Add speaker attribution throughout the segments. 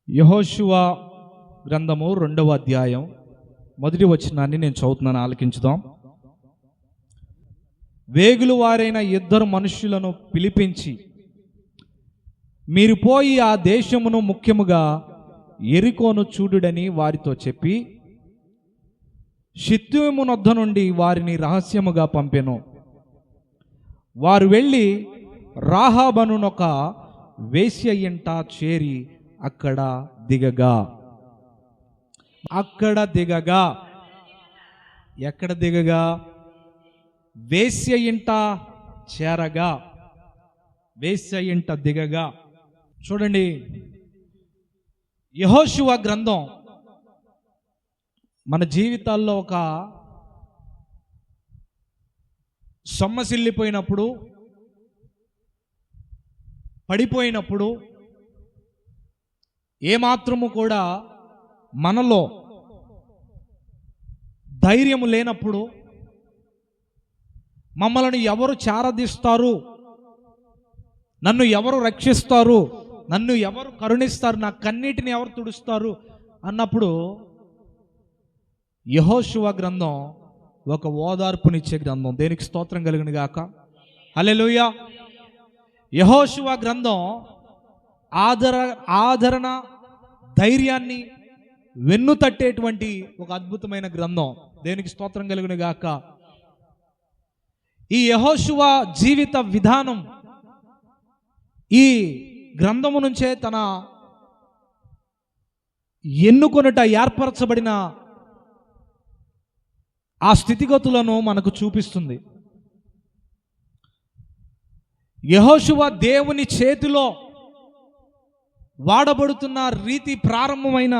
Speaker 1: యెహోషువ గ్రంథము 2వ అధ్యాయం మొదటి వచనాన్ని నేను చదువుతున్నాను, ఆలకించుదాం. వేగులు వారైన 2 మనుష్యులను పిలిపించి, మీరు పోయి ఆ దేశమును ముఖ్యముగా యెరికోను చూడుడని వారితో చెప్పి, షిత్తీము నొద్ద నుండి వారిని రహస్యముగా పంపెను. వారు వెళ్ళి రాహాబనునొక వేశ్య ఇంట చేరి అక్కడ దిగగా ఎక్కడ దిగగా వేశ్య ఇంట చేరగా, వేశ్య ఇంట దిగగా. చూడండి, యెహోషువ గ్రంథం మన జీవితాల్లో ఒక సొమ్మసిల్లిపోయినప్పుడు, పడిపోయినప్పుడు, ఏమాత్రము కూడా మనలో ధైర్యము లేనప్పుడు, మమ్మల్ని ఎవరు చారదీస్తారు, నన్ను ఎవరు రక్షిస్తారు, నన్ను ఎవరు కరుణిస్తారు, నా కన్నీటిని ఎవరు తుడుస్తారు అన్నప్పుడు యెహోషువ గ్రంథం ఒక ఓదార్పునిచ్చే గ్రంథం. దేనికి స్తోత్రం కలుగును గాక. హల్లెలూయా. యెహోషువ గ్రంథం ఆదరణ, ధైర్యాన్ని వెన్ను తట్టేటువంటి ఒక అద్భుతమైన గ్రంథం. దేనికి స్తోత్రం కలుగును గాక. ఈ యెహోషువ జీవిత విధానం ఈ గ్రంథము నుంచే తన ఎన్నుకొనుట, ఏర్పరచబడిన ఆ స్థితిగతులను మనకు చూపిస్తుంది. యెహోషువ దేవుని చేతిలో వాడబడుతున్న రీతి ప్రారంభమైన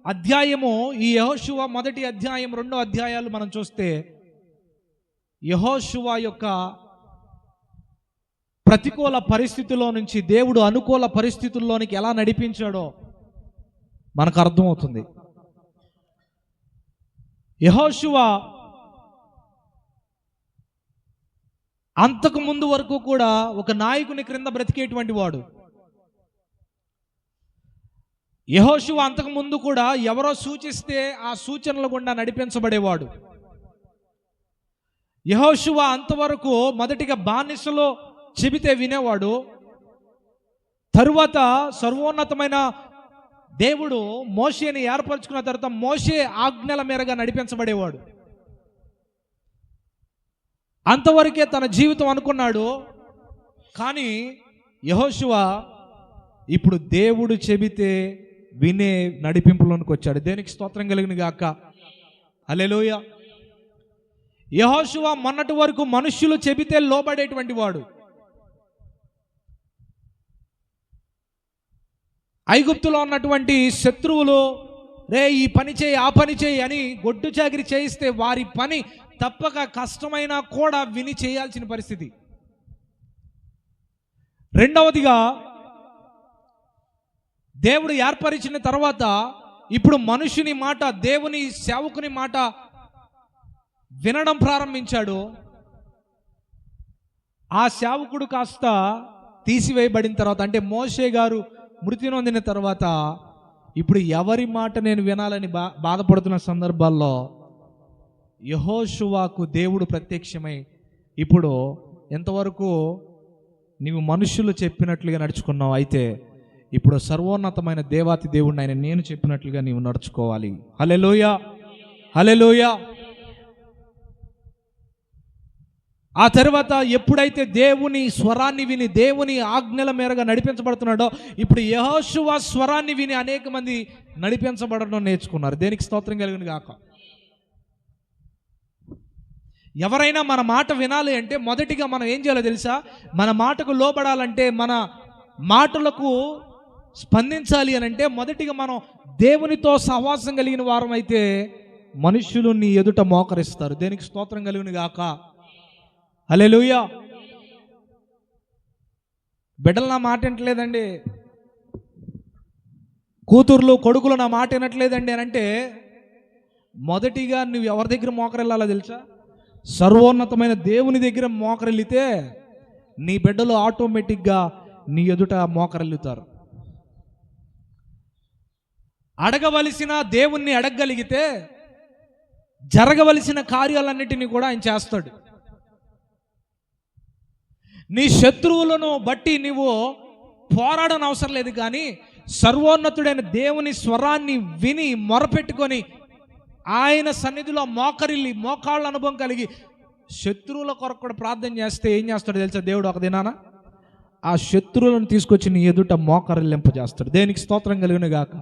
Speaker 1: అధ్యాయము ఈ యెహోషువ మొదటి అధ్యాయం, 2వ అధ్యాయాలు మనం చూస్తే యెహోషువ యొక్క ప్రతికూల పరిస్థితుల్లో నుంచి దేవుడు అనుకూల పరిస్థితుల్లోనికి ఎలా నడిపించాడో మనకు అర్థమవుతుంది. యెహోషువ అంతకు ముందు వరకు కూడా ఒక నాయకుని క్రింద బ్రతికేటువంటి వాడు. యెహోషువ అంతకు ముందు కూడా ఎవరో సూచిస్తే ఆ సూచనల గుండా నడిపించబడేవాడు. యెహోషువ అంతవరకు మొదటిగా బానిసలో చెబితే వినేవాడు. తరువాత సర్వోన్నతమైన దేవుడు మోషేని ఏర్పరచుకున్న తర్వాత మోషే ఆజ్ఞల మేరగా నడిపించబడేవాడు. అంతవరకే తన జీవితం అనుకున్నాడు. కానీ యెహోషువ ఇప్పుడు దేవుడు చెబితే వినే నడిపింపులోనికి వచ్చాడు. దేనికి స్తోత్రం కలుగును గాక. హల్లెలూయా. యెహోషువ మొన్నటి వరకు మనుష్యులు చెబితే లోబడేటువంటి వాడు. ఐగుప్తులో ఉన్నటువంటి శత్రువులు రే ఈ పని చేయి, ఆ పని చేయి అని గొడ్డు చాకిరి చేయిస్తే వారి పని తప్పక కష్టమైనా కూడా విని చేయాల్సిన పరిస్థితి. రెండవదిగా, దేవుడు ఏర్పరిచిన తర్వాత ఇప్పుడు మనుషుని మాట, దేవుని సేవకుని మాట వినడం ప్రారంభించాడు. ఆ సేవకుడు కాస్త తీసివేయబడిన తర్వాత, అంటే మోషే గారు మృతి నొందిన తర్వాత ఇప్పుడు ఎవరి మాట నేను వినాలని బాధపడుతున్న సందర్భాల్లో యెహోషువకు దేవుడు ప్రత్యక్షమై, ఇప్పుడు ఎంతవరకు నీవు మనుషులు చెప్పినట్లుగా నడుచుకున్నావు, అయితే ఇప్పుడు సర్వోన్నతమైన దేవాతి దేవుడిని ఆయన నేను చెప్పినట్లుగా నీవు నడుచుకోవాలి. హల్లెలూయా, హల్లెలూయా. ఆ తర్వాత ఎప్పుడైతే దేవుని స్వరాన్ని విని దేవుని ఆజ్ఞల మేరగా నడిపించబడుతున్నాడో, ఇప్పుడు యెహోషువ స్వరాన్ని విని అనేక మంది నడిపించబడడం నేర్చుకున్నారు. దేనికి స్తోత్రం కలుగును గాక. ఎవరైనా మన మాట వినాలి అంటే మొదటిగా మనం ఏం చేయాలో తెలుసా? మన మాటకు లోబడాలంటే, మన మాటలకు స్పందించాలి అని అంటే మొదటిగా మనం దేవునితో సహవాసం కలిగిన వారం అయితే మనుష్యులు నీ ఎదుట మోకరిస్తారు. దేనికి స్తోత్రం కలుగును గాక. హల్లెలూయా. బిడ్డలు నా మాట వినట్లేదండి, కూతుర్లు కొడుకులు నా మాట వినట్లేదండి అని అంటే మొదటిగా నువ్వు ఎవరి దగ్గర మోకరెళ్ళాలో తెలుసా? సర్వోన్నతమైన దేవుని దగ్గర మోకరెళ్ళితే నీ బిడ్డలు ఆటోమేటిక్గా నీ ఎదుట మోకరెళ్ళుతారు. అడగవలసిన దేవుణ్ణి అడగగలిగితే జరగవలసిన కార్యాలన్నిటినీ కూడా ఆయన చేస్తాడు. నీ శత్రువులను బట్టి నీవు పోరాడని అవసరం లేదు, కానీ సర్వోన్నతుడైన దేవుని స్వరాన్ని విని మొరపెట్టుకొని ఆయన సన్నిధిలో మోకరిల్లి మోకాళ్ళ అనుభవం కలిగి శత్రువుల కొరకు కూడా ప్రార్థన చేస్తే ఏం చేస్తాడు తెలుసా? దేవుడు ఒక దినాన ఆ శత్రువులను తీసుకొచ్చి నీ ఎదుట మోకరిల్లింప చేస్తాడు. దేనికి స్తోత్రం కలుగును గాక.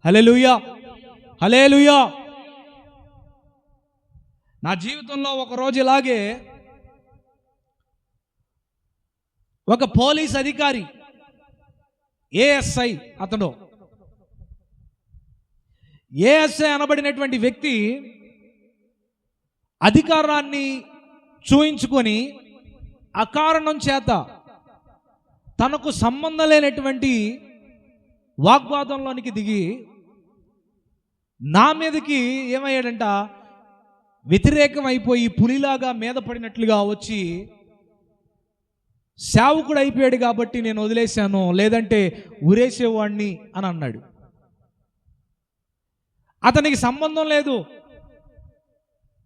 Speaker 1: హల్లెలూయా, హల్లెలూయా. నా జీవితంలో ఒకరోజు ఇలాగే ఒక పోలీస్ అధికారి, ఏఎస్ఐ, అతడు ఏఎస్ఐ అనబడినటువంటి వ్యక్తి అధికారాన్ని చూయించుకొని అకారణం చేత తనకు సంబంధం లేనటువంటి వాగ్వాదంలోనికి దిగి నా మీదకి ఏమయ్యాడంట, వ్యతిరేకం అయిపోయి పులిలాగా మీద పడినట్లుగా వచ్చి సేవకుడు అయిపోయాడు కాబట్టి నేను వదిలేశాను, లేదంటే ఉరేసేవాడిని అని అన్నాడు. అతనికి సంబంధం లేదు,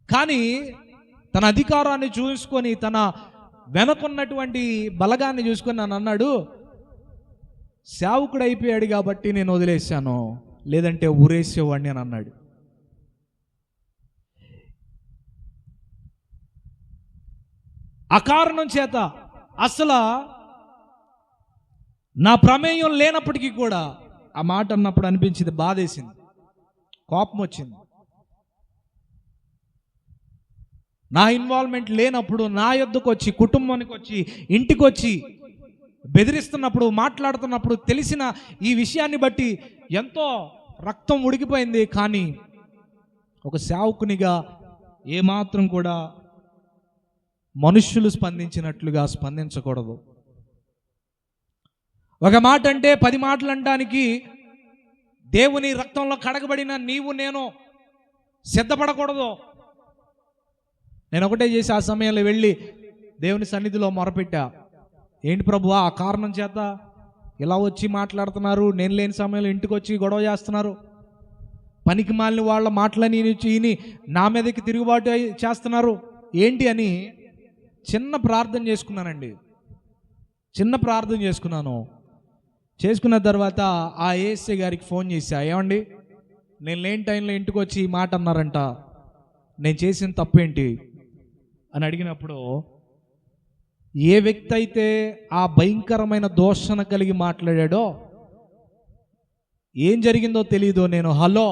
Speaker 1: కానీ తన అధికారాన్ని చూసుకొని తన వెనకున్నటువంటి బలగాన్ని చూసుకొని నన్ను అన్నాడు, సేవకుడు అయిపోయాడు కాబట్టి నేను వదిలేశాను, లేదంటే ఉరేసేవాడిని అని అన్నాడు. అకారణం చేత అసలు నా ప్రమేయం లేనప్పటికీ కూడా ఆ మాట అన్నప్పుడు అనిపించింది, బాధేసింది, కోపం వచ్చింది. నా ఇన్వాల్వ్మెంట్ లేనప్పుడు నా యొద్దకు వచ్చి, కుటుంబానికి వచ్చి, ఇంటికి వచ్చి బెదిరిస్తున్నప్పుడు, మాట్లాడుతున్నప్పుడు తెలిసిన ఈ విషయాన్ని బట్టి ఎంతో రక్తం ఉడికిపోయింది. కానీ ఒక సేవకునిగా ఏమాత్రం కూడా మనుష్యులు స్పందించినట్లుగా స్పందించకూడదు. ఒక మాట అంటే 10 మాటలు అనడానికి దేవుని రక్తంలో కడగబడిన నీవు నేను సిద్ధపడకూడదు. నేను ఒకటే చేసి ఆ సమయంలో వెళ్ళి దేవుని సన్నిధిలో మొరపెట్టా, ఏంటి ప్రభువా, ఆ కారణం చేత ఇలా వచ్చి మాట్లాడుతున్నారు, నేను లేని సమయంలో ఇంటికి వచ్చి గొడవ చేస్తున్నారు, పనికి మాలిన వాళ్ళ మాటలని ఈని నా మీదకి తిరుగుబాటు చేస్తున్నారు ఏంటి అని చిన్న ప్రార్థన చేసుకున్నానండి. చిన్న ప్రార్థన చేసుకున్న తర్వాత ఆ ఏఎస్ఐ గారికి ఫోన్ చేశా, ఏమండి నేను లేని టైంలో ఇంటికి వచ్చి ఈ మాట అన్నారంట, నేను చేసిన తప్పేంటి అని అడిగినప్పుడు, ఏ వ్యక్తి అయితే ఆ భయంకరమైన దోషణ కలిగి మాట్లాడాడో ఏం జరిగిందో తెలీదు. నేను హలో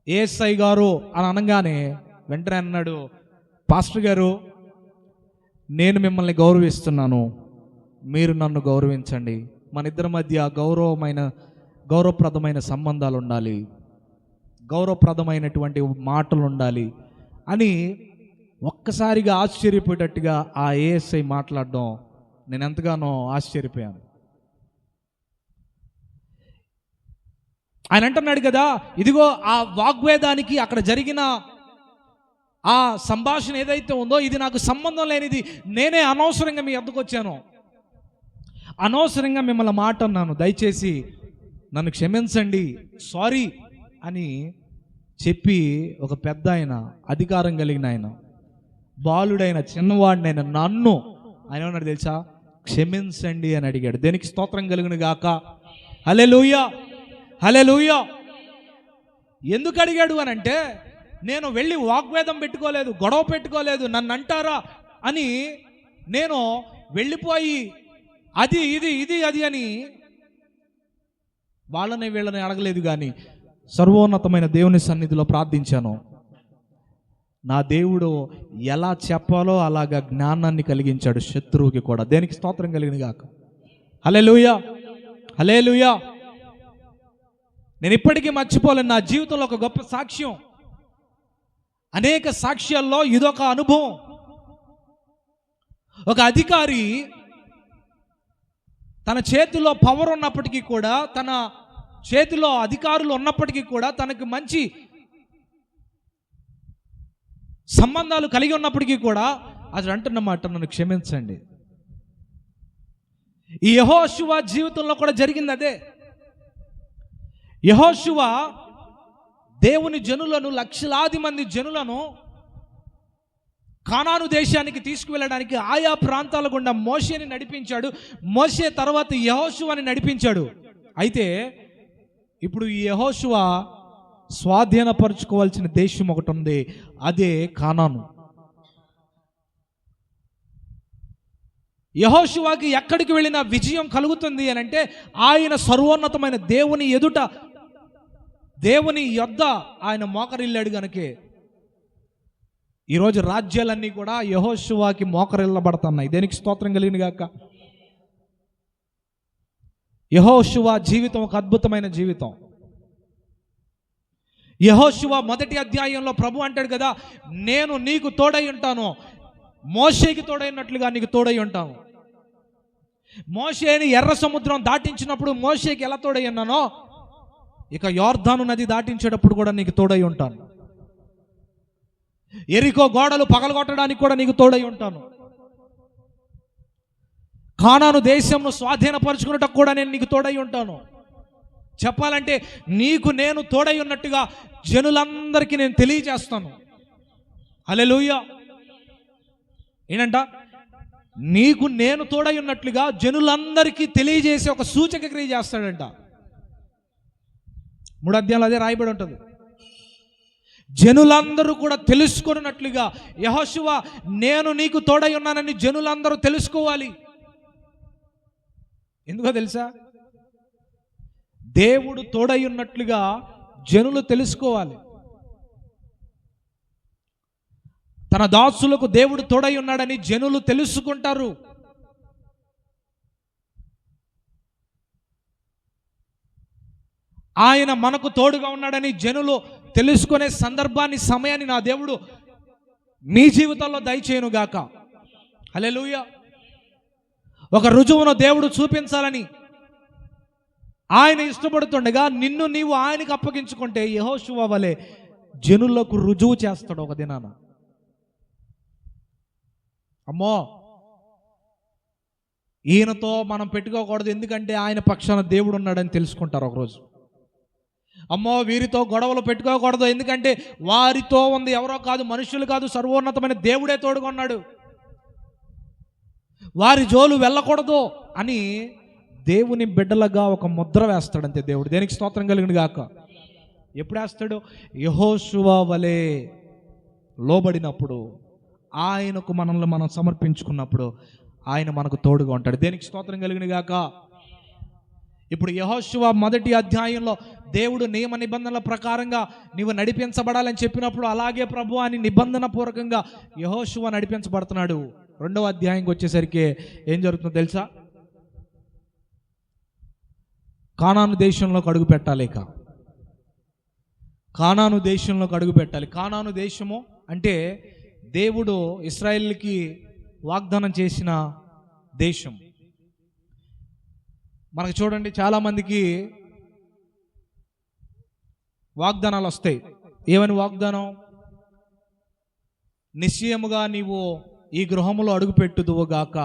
Speaker 1: ఏఎస్ఐ గారు అని అనగానే వెంటనే అన్నాడు, పాస్టర్ గారు నేను మిమ్మల్ని గౌరవిస్తున్నాను, మీరు నన్ను గౌరవించండి, మన ఇద్దరి మధ్య గౌరవప్రదమైన సంబంధాలు ఉండాలి, గౌరవప్రదమైనటువంటి మాటలు ఉండాలి అని ఒక్కసారిగా ఆశ్చర్యపోయేటట్టుగా ఆ ఏఎస్ఐ మాట్లాడడం నేను ఎంతగానో ఆశ్చర్యపోయాను. ఆయన అంటున్నాడు కదా, ఇదిగో ఆ వాగ్వేదానికి అక్కడ జరిగిన ఆ సంభాషణ ఏదైతే ఉందో ఇది నాకు సంబంధం లేనిది, నేనే అనవసరంగా మీ వద్దకు వచ్చాను, అనవసరంగా మిమ్మల్ని మాట అన్నాను, దయచేసి నన్ను క్షమించండి, సారీ అని చెప్పి ఒక పెద్ద ఆయన, అధికారం కలిగిన ఆయన, బాలుడైన చిన్నవాడినైనా నన్ను ఆయన ఏమన్నాడు తెలుసా, క్షమించండి అని అడిగాడు. దేనికి స్తోత్రం కలుగును గాక. హల్లెలూయా, హల్లెలూయా. ఎందుకు అడిగాడు అని అంటే, నేను వెళ్ళి వాగ్వేదం పెట్టుకోలేదు, గొడవ పెట్టుకోలేదు, నన్ను అంటారా అని నేను వెళ్ళిపోయి అది ఇది అని వీళ్ళని అడగలేదు, కానీ సర్వోన్నతమైన దేవుని సన్నిధిలో ప్రార్థించాను. నా దేవుడు ఎలా చెప్పాలో అలాగా జ్ఞానాన్ని కలిగించాడు శత్రువుకి కూడా. దేనికి స్తోత్రం కలిగిన గాక. హల్లెలూయా, హల్లెలూయా. నేను ఇప్పటికీ మర్చిపోలేను, నా జీవితంలో ఒక గొప్ప సాక్ష్యం, అనేక సాక్ష్యాల్లో ఇదొక అనుభవం. ఒక అధికారి తన చేతిలో పవర్ ఉన్నప్పటికీ కూడా, తన చేతిలో అధికారులు ఉన్నప్పటికీ కూడా, తనకు మంచి సంబంధాలు కలిగి ఉన్నప్పటికీ కూడా అతడు అంటున్నమాట, నన్ను క్షమించండి. ఈ యెహోషువ జీవితంలో కూడా జరిగింది అదే. యెహోషువ దేవుని జనులను, లక్షలాది మంది జనులను కానాను దేశానికి తీసుకువెళ్ళడానికి ఆయా ప్రాంతాల గుండా మోషేని నడిపించాడు. మోషే తర్వాత యెహోషువని నడిపించాడు. అయితే ఇప్పుడు ఈ యెహోషువ స్వాధీనపరచుకోవాల్సిన దేశం ఒకటి ఉంది, అదే కానాను. యెహోషువకి ఎక్కడికి వెళ్ళినా విజయం కలుగుతుంది అని అంటే ఆయన సర్వోన్నతమైన దేవుని ఎదుట, దేవుని యొద్ద ఆయన మోకరిల్లాడు గనుకే ఈరోజు రాజ్యాలన్నీ కూడా యెహోషువకి మోకరిల్లబడుతున్నాయి. దేనికి స్తోత్రం కలిగిన గాక. యెహోషువ జీవితం ఒక అద్భుతమైన జీవితం. యెహోషువ మొదటి అధ్యాయంలో ప్రభు అంటాడు కదా, నేను నీకు తోడై ఉంటాను, మోషేకి తోడైనట్లుగా నీకు తోడై ఉంటాను. మోషేని ఎర్ర సముద్రం దాటించినప్పుడు మోషేకి ఎలా తోడై ఉన్నానో, ఇక యోర్దాను నది దాటించేటప్పుడు కూడా నీకు తోడై ఉంటాను. ఎరికో గోడలు పగలగొట్టడానికి కూడా నీకు తోడై ఉంటాను. కానాను దేశంను స్వాధీనపరుచుకున్నట్టు కూడా నేను నీకు తోడై ఉంటాను. చెప్పాలంటే నీకు నేను తోడై ఉన్నట్టుగా జనులందరికీ నేను తెలియజేస్తాను. హల్లెలూయా. ఏంటంట, నీకు నేను తోడై ఉన్నట్లుగా జనులందరికీ తెలియజేసి ఒక సూచక క్రియ చేస్తాడంట. 3 అధ్యాయాలు అదే రాయబడి ఉంటుంది. జనులందరూ కూడా తెలుసుకున్నట్లుగా యెహోషువ నేను నీకు తోడై ఉన్నానని జనులందరూ తెలుసుకోవాలి. ఎందుకో తెలుసా? దేవుడు తోడై ఉన్నట్లుగా జనులు తెలుసుకోవాలి. తన దాసులకు దేవుడు తోడై ఉన్నాడని జనులు తెలుసుకుంటారు. ఆయన మనకు తోడుగా ఉన్నాడని జనులు తెలుసుకునే సందర్భాన్ని, సమయాన్ని నా దేవుడు మీ జీవితాల్లో దయచేయును గాక. హల్లెలూయా. ఒక రుజువును దేవుడు చూపించాలని ఆయన ఇష్టపడుతుండగా నిన్ను నీవు ఆయనకు అప్పగించుకుంటే యెహోషువ వలె జనులకు రుజువు చేస్తాడు ఒక దినాన. అమ్మో, ఈయనతో మనం పెట్టుకోకూడదు, ఎందుకంటే ఆయన పక్షాన దేవుడు ఉన్నాడని తెలుసుకుంటారు ఒకరోజు. అమ్మో, వీరితో గొడవలు పెట్టుకోకూడదు, ఎందుకంటే వారితో ఉంది ఎవరో కాదు, మనుషులు కాదు, సర్వోన్నతమైన దేవుడే తోడుగా ఉన్నాడు, వారి జోలు వెళ్ళకూడదు అని దేవుని బిడ్డలుగా ఒక ముద్ర వేస్తాడంతే దేవుడు. దేనికి స్తోత్రం కలిగిన గాక. ఎప్పుడు వేస్తాడు? యెహోషువ వలె లోబడినప్పుడు, ఆయనకు మనల్ని మనం సమర్పించుకున్నప్పుడు ఆయన మనకు తోడుగా ఉంటాడు. దేనికి స్తోత్రం కలిగిన గాక. ఇప్పుడు యెహోషువ మొదటి అధ్యాయంలో దేవుడు నియమ నిబంధనల ప్రకారంగా నీవు నడిపించబడాలని చెప్పినప్పుడు అలాగే ప్రభు అని నిబంధన పూర్వకంగా యెహోషువ నడిపించబడుతున్నాడు. 2వ అధ్యాయంకి వచ్చేసరికి ఏం జరుగుతుందో తెలుసా? కానాను దేశంలోకి అడుగు పెట్టాలి. కానాను దేశంలోకి అడుగు పెట్టాలి. కానాను దేశము అంటే దేవుడు ఇశ్రాయేలుకి వాగ్దానం చేసిన దేశం. మనకు చూడండి, చాలామందికి వాగ్దానాలు వస్తాయి. ఏమని వాగ్దానం? నిశ్చయముగా నీవు ఈ గృహములో అడుగుపెట్టుదువుగాక,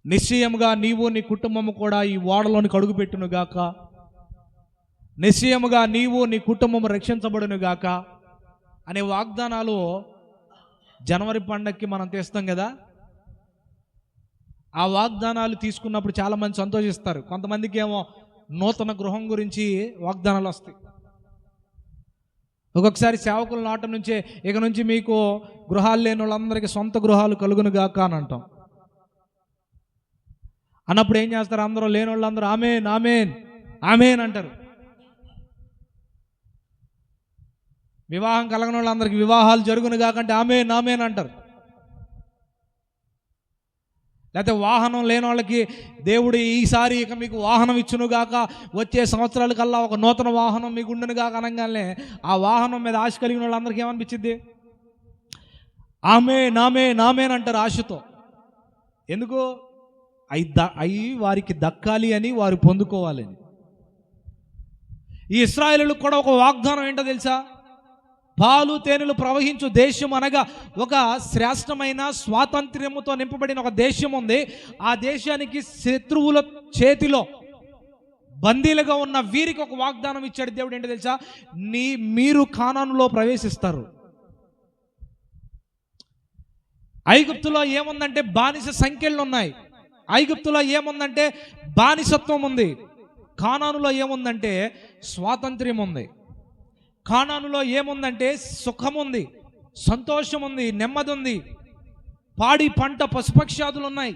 Speaker 1: నిశ్చయముగా నీవు నీ కుటుంబము కూడా ఈ ఓడలోనికి అడుగుపెట్టునుగాక, నిశ్చయముగా నీవు నీ కుటుంబము రక్షించబడునుగాక అనే వాగ్దానాలు జనవరి పండగకి మనం తీస్తాం కదా. ఆ వాగ్దానాలు తీసుకున్నప్పుడు చాలామంది సంతోషిస్తారు. కొంతమందికి ఏమో నూతన గృహం గురించి వాగ్దానాలు వస్తాయి. ఒక్కొక్కసారి సేవకుల నాట నుంచే ఇక నుంచి మీకు గృహాలు లేని వాళ్ళందరికీ సొంత గృహాలు కలుగునుగాక అని అంటాం. అన్నప్పుడు ఏం చేస్తారు? అందరూ లేని వాళ్ళందరూ ఆమేన్ ఆమేన్ ఆమేన్ అంటారు. వివాహం కలగని వాళ్ళందరికీ వివాహాలు జరుగును కాకంటే ఆమేన్ ఆమేన్ అంటారు. లేకపోతే వాహనం లేని వాళ్ళకి దేవుడు ఈసారి ఇక మీకు వాహనం ఇచ్చును గాక, వచ్చే సంవత్సరాల కల్లా ఒక నూతన వాహనం మీకు ఉండును గాక అనగానే ఆ వాహనం మీద ఆశ కలిగిన వాళ్ళందరికీ ఏమనిపించింది? ఆమేన్ ఆమేన్ ఆమేన్ అంటారు ఆశతో. ఎందుకు? అవి వారికి దక్కాలి అని, వారు పొందుకోవాలని. ఈ ఇశ్రాయేలులకు కూడా ఒక వాగ్దానం ఏంటో తెలుసా? పాలు తేనెలు ప్రవహించు దేశం అనగా ఒక శ్రేష్టమైన స్వాతంత్ర్యముతో నింపబడిన ఒక దేశం ఉంది. ఆ దేశానికి శత్రువుల చేతిలో బందీలుగా ఉన్న వీరికి ఒక వాగ్దానం ఇచ్చాడు దేవుడు. ఏంటో తెలుసా? మీరు కానానులో ప్రవేశిస్తారు. ఐగుప్తులో ఏముందంటే బానిస సంఖ్యలు ఉన్నాయి. ఐగుప్తులో ఏముందంటే బానిసత్వం ఉంది. కానానులో ఏముందంటే స్వాతంత్ర్యం ఉంది. కానానులో ఏముందంటే సుఖం ఉంది, సంతోషం ఉంది, నెమ్మది ఉంది, పాడి పంట పశుపక్షాదులు ఉన్నాయి,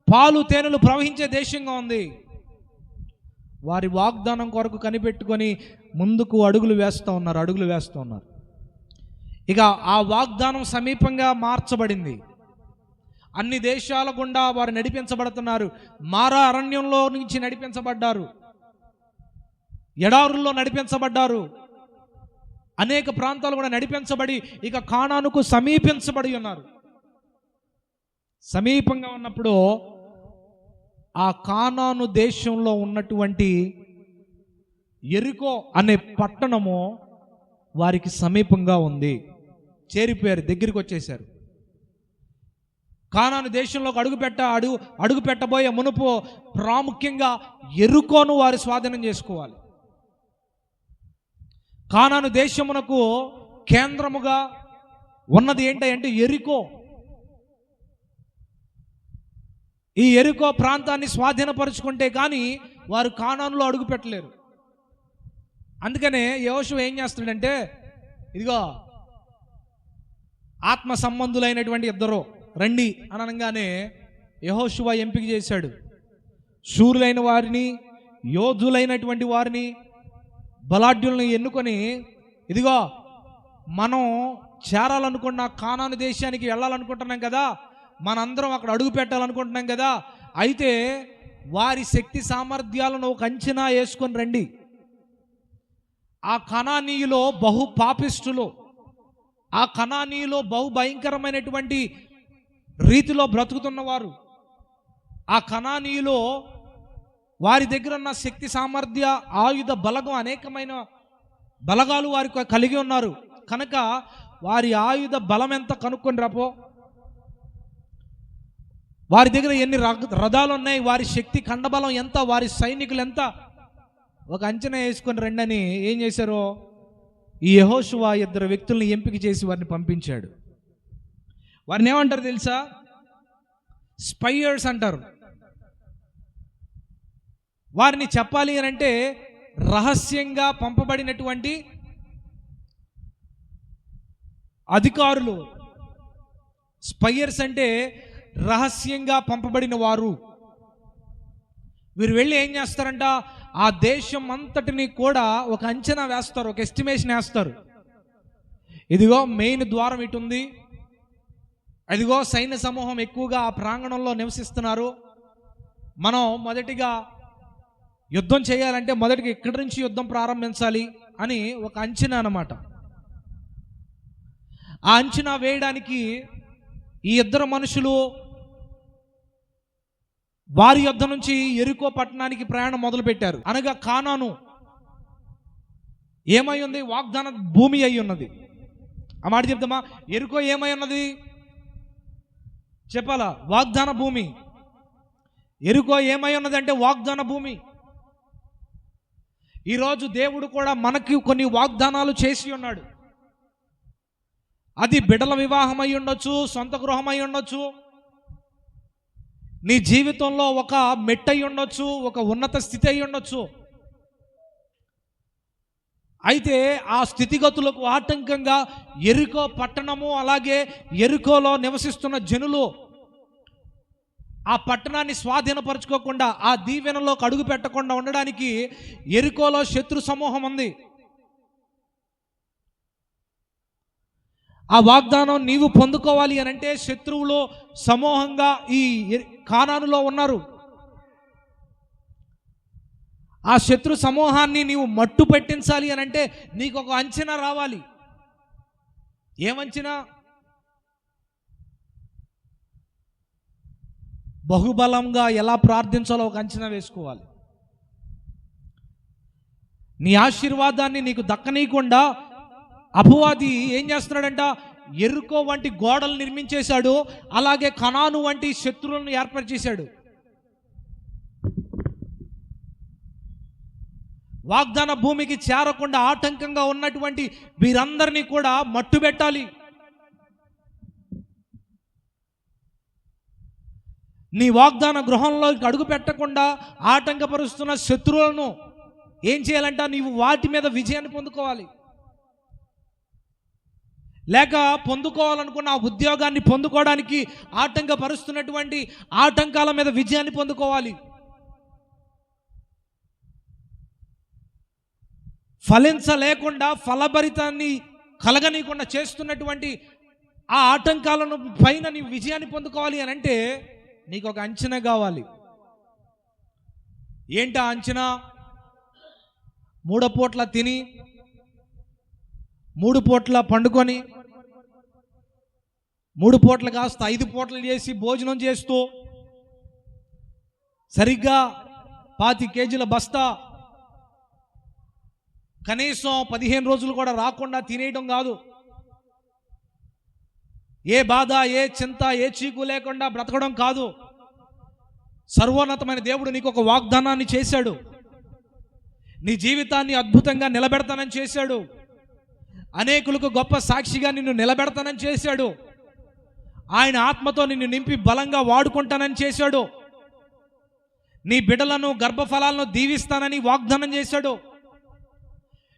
Speaker 1: పాలు తేనెలు ప్రవహించే దేశంగా ఉంది. వారి వాగ్దానం కొరకు కనిపెట్టుకొని ముందుకు అడుగులు వేస్తూ ఉన్నారు. ఇక ఆ వాగ్దానం సమీపంగా మార్చబడింది. అన్ని దేశాల గుండా వారు నడిపించబడుతున్నారు. మారా అరణ్యంలో నుంచి నడిపించబడ్డారు, ఎడారుల్లో నడిపించబడ్డారు, అనేక ప్రాంతాలు కూడా నడిపించబడి ఇక కానానుకు సమీపించబడి ఉన్నారు. సమీపంగా ఉన్నప్పుడు ఆ కానాను దేశంలో ఉన్నటువంటి యెరికో అనే పట్టణము వారికి సమీపంగా ఉంది. చేరిపోయారు, దగ్గరికి వచ్చేశారు. కానాను దేశంలోకి అడుగు పెట్టబోయే మునుపు ప్రాముఖ్యంగా యెరికోను వారు స్వాధీనం చేసుకోవాలి. కానాను దేశమునకు కేంద్రముగా ఉన్నది ఏంటంటే యెరికో. ఈ యెరికో ప్రాంతాన్ని స్వాధీనపరుచుకుంటే కానీ వారు కానానులో అడుగు పెట్టలేరు. అందుకనే యెహోషువ ఏం చేస్తాడంటే, ఇదిగో ఆత్మ సంబంధులైనటువంటి ఇద్దరు రండి అని అనగానే యెహోషువ ఎంపిక చేశాడు. శూరులైన వారిని, యోధులైనటువంటి వారిని, బలాఢ్యులను ఎన్నుకొని, ఇదిగో మనం చేరాలనుకున్న కానాను దేశానికి వెళ్ళాలనుకుంటున్నాం కదా, మనందరం అక్కడ అడుగు పెట్టాలనుకుంటున్నాం కదా, అయితే వారి శక్తి సామర్థ్యాలను ఒక అంచనా వేసుకొని రండి. ఆ కనానీయులో బహు పాపిష్టులు, ఆ కనానీయులో బహు భయంకరమైనటువంటి రీతిలో బ్రతుకుతున్నవారు, ఆ కనానీయులో వారి దగ్గర ఉన్న శక్తి సామర్థ్య ఆయుధ బలగం అనేకమైన బలగాలు వారికి కలిగి ఉన్నారు. కనుక వారి ఆయుధ బలం ఎంత కనుక్కొని రాపో, వారి దగ్గర ఎన్ని రథాలు ఉన్నాయి, వారి శక్తి కండబలం ఎంత, వారి సైనికులు ఎంత, ఒక అంచనా వేసుకొని రండని ఏం చేశారో ఈ యెహోషువ ఇద్దరు వ్యక్తుల్ని ఎంపిక చేసి వారిని పంపించాడు. వారిని ఏమంటారు తెలుసా? స్పైయర్స్ అంటారు. వారిని చెప్పాలి అని అంటే రహస్యంగా పంపబడినటువంటి అధికారులు. స్పైయర్స్ అంటే రహస్యంగా పంపబడిన వారు. వీరు వెళ్ళి ఏం చేస్తారంట, ఆ దేశం అంతటిని కూడా ఒక అంచనా వేస్తారు, ఒక ఎస్టిమేషన్ వేస్తారు. ఇదిగో మెయిన్ ద్వారం ఇటు ఉంది, అదిగో సైన్య సమూహం ఎక్కువగా ఆ ప్రాంగణంలో నివసిస్తున్నారు, మనం మొదటిగా యుద్ధం చేయాలంటే మొదటిగా ఇక్కడి నుంచి యుద్ధం ప్రారంభించాలి అని ఒక అంచనా అన్నమాట. ఆ అంచనా వేయడానికి ఈ ఇద్దరు మనుషులు వారి యొద్ద నుంచి యెరికో పట్టణానికి ప్రయాణం మొదలుపెట్టారు. అనగా కానాను ఏమై ఉంది? వాగ్దాన భూమి అయి ఉన్నది. ఆ మాట చెప్తామా? యెరికో ఏమై ఉన్నది చెప్పాలా? వాగ్దాన భూమి. యెరికో ఏమై ఉన్నది అంటే వాగ్దాన భూమి. ఈరోజు దేవుడు కూడా మనకి కొన్ని వాగ్దానాలు చేసి ఉన్నాడు. అది బిడ్డల వివాహం అయి ఉండొచ్చు, సొంత గృహం అయి ఉండొచ్చు, నీ జీవితంలో ఒక మెట్టు అయి ఉండొచ్చు, ఒక ఉన్నత స్థితి అయి ఉండొచ్చు. అయితే ఆ స్థితిగతులకు ఆటంకంగా యెరికో పట్టణము, అలాగే యెరికోలో నివసిస్తున్న జనులు ఆ పట్టణాన్ని స్వాధీనపరచుకోకుండా, ఆ దీవెనలోకి అడుగు పెట్టకుండా ఉండడానికి యెరికోలో శత్రు సమూహం ఉంది. ఆ వాగ్దానం నీవు పొందుకోవాలి అని అంటే శత్రువులు సమూహంగా ఈ కానానులో ఉన్నారు. ఆ శత్రు సమూహాన్ని నీవు మట్టు పెట్టించాలి అని అంటే నీకు ఒక అంచనా రావాలి. ఏమంచనా? బహుబలంగా ఎలా ప్రార్థించాలో ఒక అంచనా వేసుకోవాలి. నీ ఆశీర్వాదాన్ని నీకు దక్కనీయకుండా అపవాది ఏం చేస్తున్నాడంట? యెరికో వంటి గోడలు నిర్మించేశాడు, అలాగే కనాను వంటి శత్రువులను ఏర్పరిచేశాడు. వాగ్దాన భూమికి చేరకుండా ఆటంకంగా ఉన్నటువంటి వీరందరినీ కూడా మట్టుబెట్టాలి. నీ వాగ్దాన గృహంలోకి అడుగు పెట్టకుండా ఆటంకపరుస్తున్న శత్రువులను ఏం చేయాలంట? నీవు వాటి మీద విజయాన్ని పొందుకోవాలి. లేక పొందుకోవాలనుకున్న ఆ ఉద్యోగాన్ని పొందుకోవడానికి ఆటంకపరుస్తున్నటువంటి ఆటంకాల మీద విజయాన్ని పొందుకోవాలి. ఫలించలేకుండా ఫలభరితాన్ని కలగనీయకుండా చేస్తున్నటువంటి ఆ ఆటంకాలను పైన నీవు విజయాన్ని పొందుకోవాలి అని అంటే నీకు ఒక అంచనా కావాలి. ఏంటా అంచనా? 3 పూట్ల తిని 3 పూట్ల పండుకొని 3 పూట్ల కాస్త 5 పూటలు చేసి భోజనం చేస్తూ సరిగ్గా 25 కేజీల బస్తా కనీసం 15 రోజులు కూడా రాకుండా తినేయడం కాదు. ఏ బాధ, ఏ చింత, ఏ చీకు లేకుండా బ్రతకడం కాదు. సర్వోన్నతమైన దేవుడు నీకు ఒక వాగ్దానాన్ని చేశాడు. నీ జీవితాన్ని అద్భుతంగా నిలబెడతానని చేశాడు. అనేకులకు గొప్ప సాక్షిగా నిన్ను నిలబెడతానని చేశాడు. ఆయన ఆత్మతో నిన్ను నింపి బలంగా వాడుకుంటానని చేశాడు. నీ బిడ్డలను, గర్భఫలాలను దీవిస్తానని వాగ్దానం చేశాడు.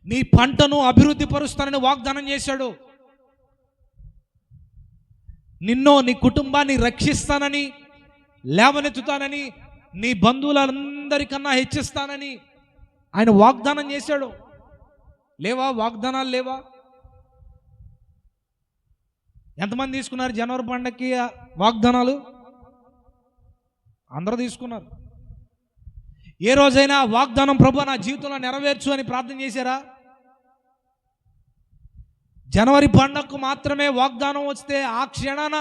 Speaker 1: నీ పంటను అభివృద్ధి పరుస్తానని వాగ్దానం చేశాడు. నిన్ను, నీ కుటుంబాన్ని రక్షిస్తానని, లేవనెత్తుతానని, నీ బంధువులందరికన్నా హెచ్చిస్తానని ఆయన వాగ్దానం చేశాడు. లేవా వాగ్దానాలు? లేవా? ఎంతమంది తీసుకున్నారు జనవరి పండగకి వాగ్దానాలు? అందరూ తీసుకున్నారు. ఏ రోజైనా వాగ్దానం ప్రభు నా జీవితంలో నెరవేర్చు అని ప్రార్థన చేశారా? జనవరి పండగకు మాత్రమే వాగ్దానం వస్తే ఆ క్షణాన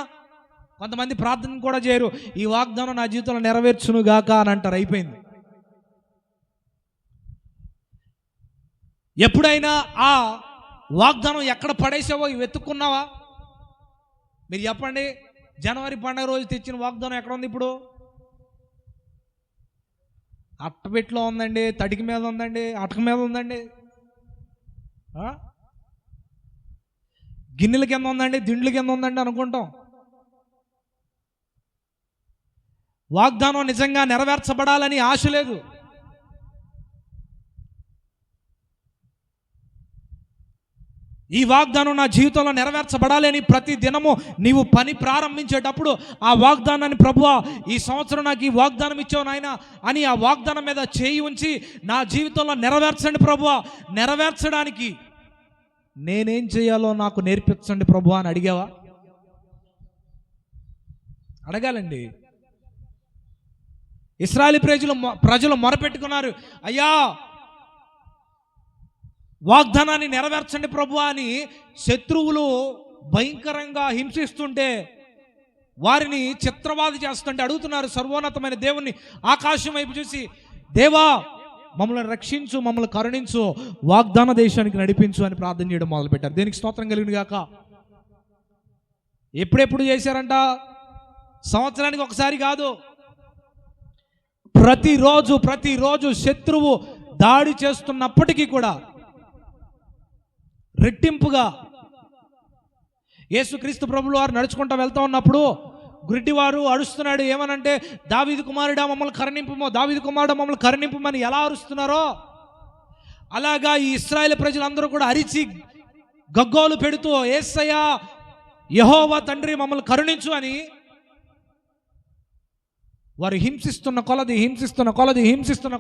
Speaker 1: కొంతమంది ప్రార్థన కూడా చేయరు. ఈ వాగ్దానం నా జీవితంలో నెరవేర్చునుగాక అని అంటారు. అయిపోయింది. ఎప్పుడైనా ఆ వాగ్దానం ఎక్కడ పడేసావో వెతుక్కున్నావా? మీరు చెప్పండి. జనవరి పండగ రోజు తెచ్చిన వాగ్దానం ఎక్కడ ఉంది? ఇప్పుడు అట్టపెట్లో ఉందండి, తడికి మీద ఉందండి, అటక మీద ఉందండి, గిన్నెల కింద ఉందండి, దిండ్ల కింద ఉందండి అనుకుంటాం. వాగ్దానం నిజంగా నెరవేర్చబడాలని ఆశ లేదు. ఈ వాగ్దానం నా జీవితంలో నెరవేర్చబడాలి అని ప్రతి దినము నీవు పని ప్రారంభించేటప్పుడు ఆ వాగ్దానాన్ని, ప్రభువా ఈ సంవత్సరం నాకు ఈ వాగ్దానం ఇచ్చావు నాయన అని ఆ వాగ్దానం మీద చేయి ఉంచి నా జీవితంలో నెరవేర్చండి ప్రభువా, నెరవేర్చడానికి నేనేం చేయాలో నాకు నేర్పించండి ప్రభువా అని అడిగావా? అడగాలండి. ఇశ్రాయేలు ప్రజలు మొరపెట్టుకున్నారు, అయ్యా వాగ్దానాన్ని నెరవేర్చండి ప్రభువా అని. శత్రువులు భయంకరంగా హింసిస్తుంటే, వారిని చిత్రవాది చేస్తుంటే అడుగుతున్నారు సర్వోన్నతమైన దేవుణ్ణి ఆకాశం వైపు చూసి, దేవా మమ్మల్ని రక్షించు, మమ్మల్ని కరుణించు, వాగ్దాన దేశానికి నడిపించు అని ప్రార్థన చేయడం మొదలుపెట్టారు. దేనికి స్తోత్రం కలిగిన గాక. ఎప్పుడెప్పుడు చేశారంట? సంవత్సరానికి ఒకసారి కాదు, ప్రతిరోజు శత్రువు దాడి చేస్తున్నప్పటికీ కూడా రెట్టింపుగా. యేసుక్రీస్తు ప్రభువుల వారు నడుచుకుంటూ వెళ్తూ ఉన్నప్పుడు గుడ్డివారు అరుస్తున్నాడు. ఏమనంటే, దావీదు కుమారుడా మమ్మల్ని కరుణింపుమో, దావీదు కుమారుడా మమ్మల్ని కరుణింపుమని ఎలా అరుస్తున్నారో అలాగా ఈ ఇశ్రాయేలు ప్రజలందరూ కూడా అరిచి గగ్గోలు పెడుతూ, యేసయ్యా యెహోవా తండ్రి మమ్మల్ని కరుణించు అని వారు హింసిస్తున్న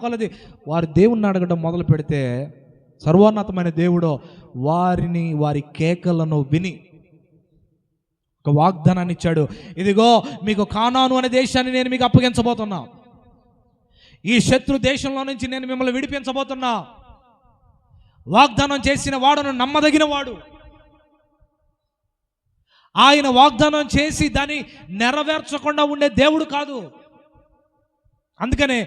Speaker 1: కొలది వారు దేవుణ్ణి అడగడం మొదలు పెడితే, సర్వోన్నతమైన దేవుడు వారి కేకలను విని ఒక వాగ్దానాన్ని ఇచ్చాడు. ఇదిగో మీకు కానాను అనే దేశాన్ని నేను మీకు అప్పగించబోతున్నా, ఈ శత్రు దేశంలో నుంచి నేను మిమ్మల్ని విడిపించబోతున్నా. వాగ్దానం చేసిన వాడును నమ్మదగిన వాడు. ఆయన వాగ్దానం చేసి దాన్ని నెరవేర్చకుండా ఉండే దేవుడు కాదు. అందుకనే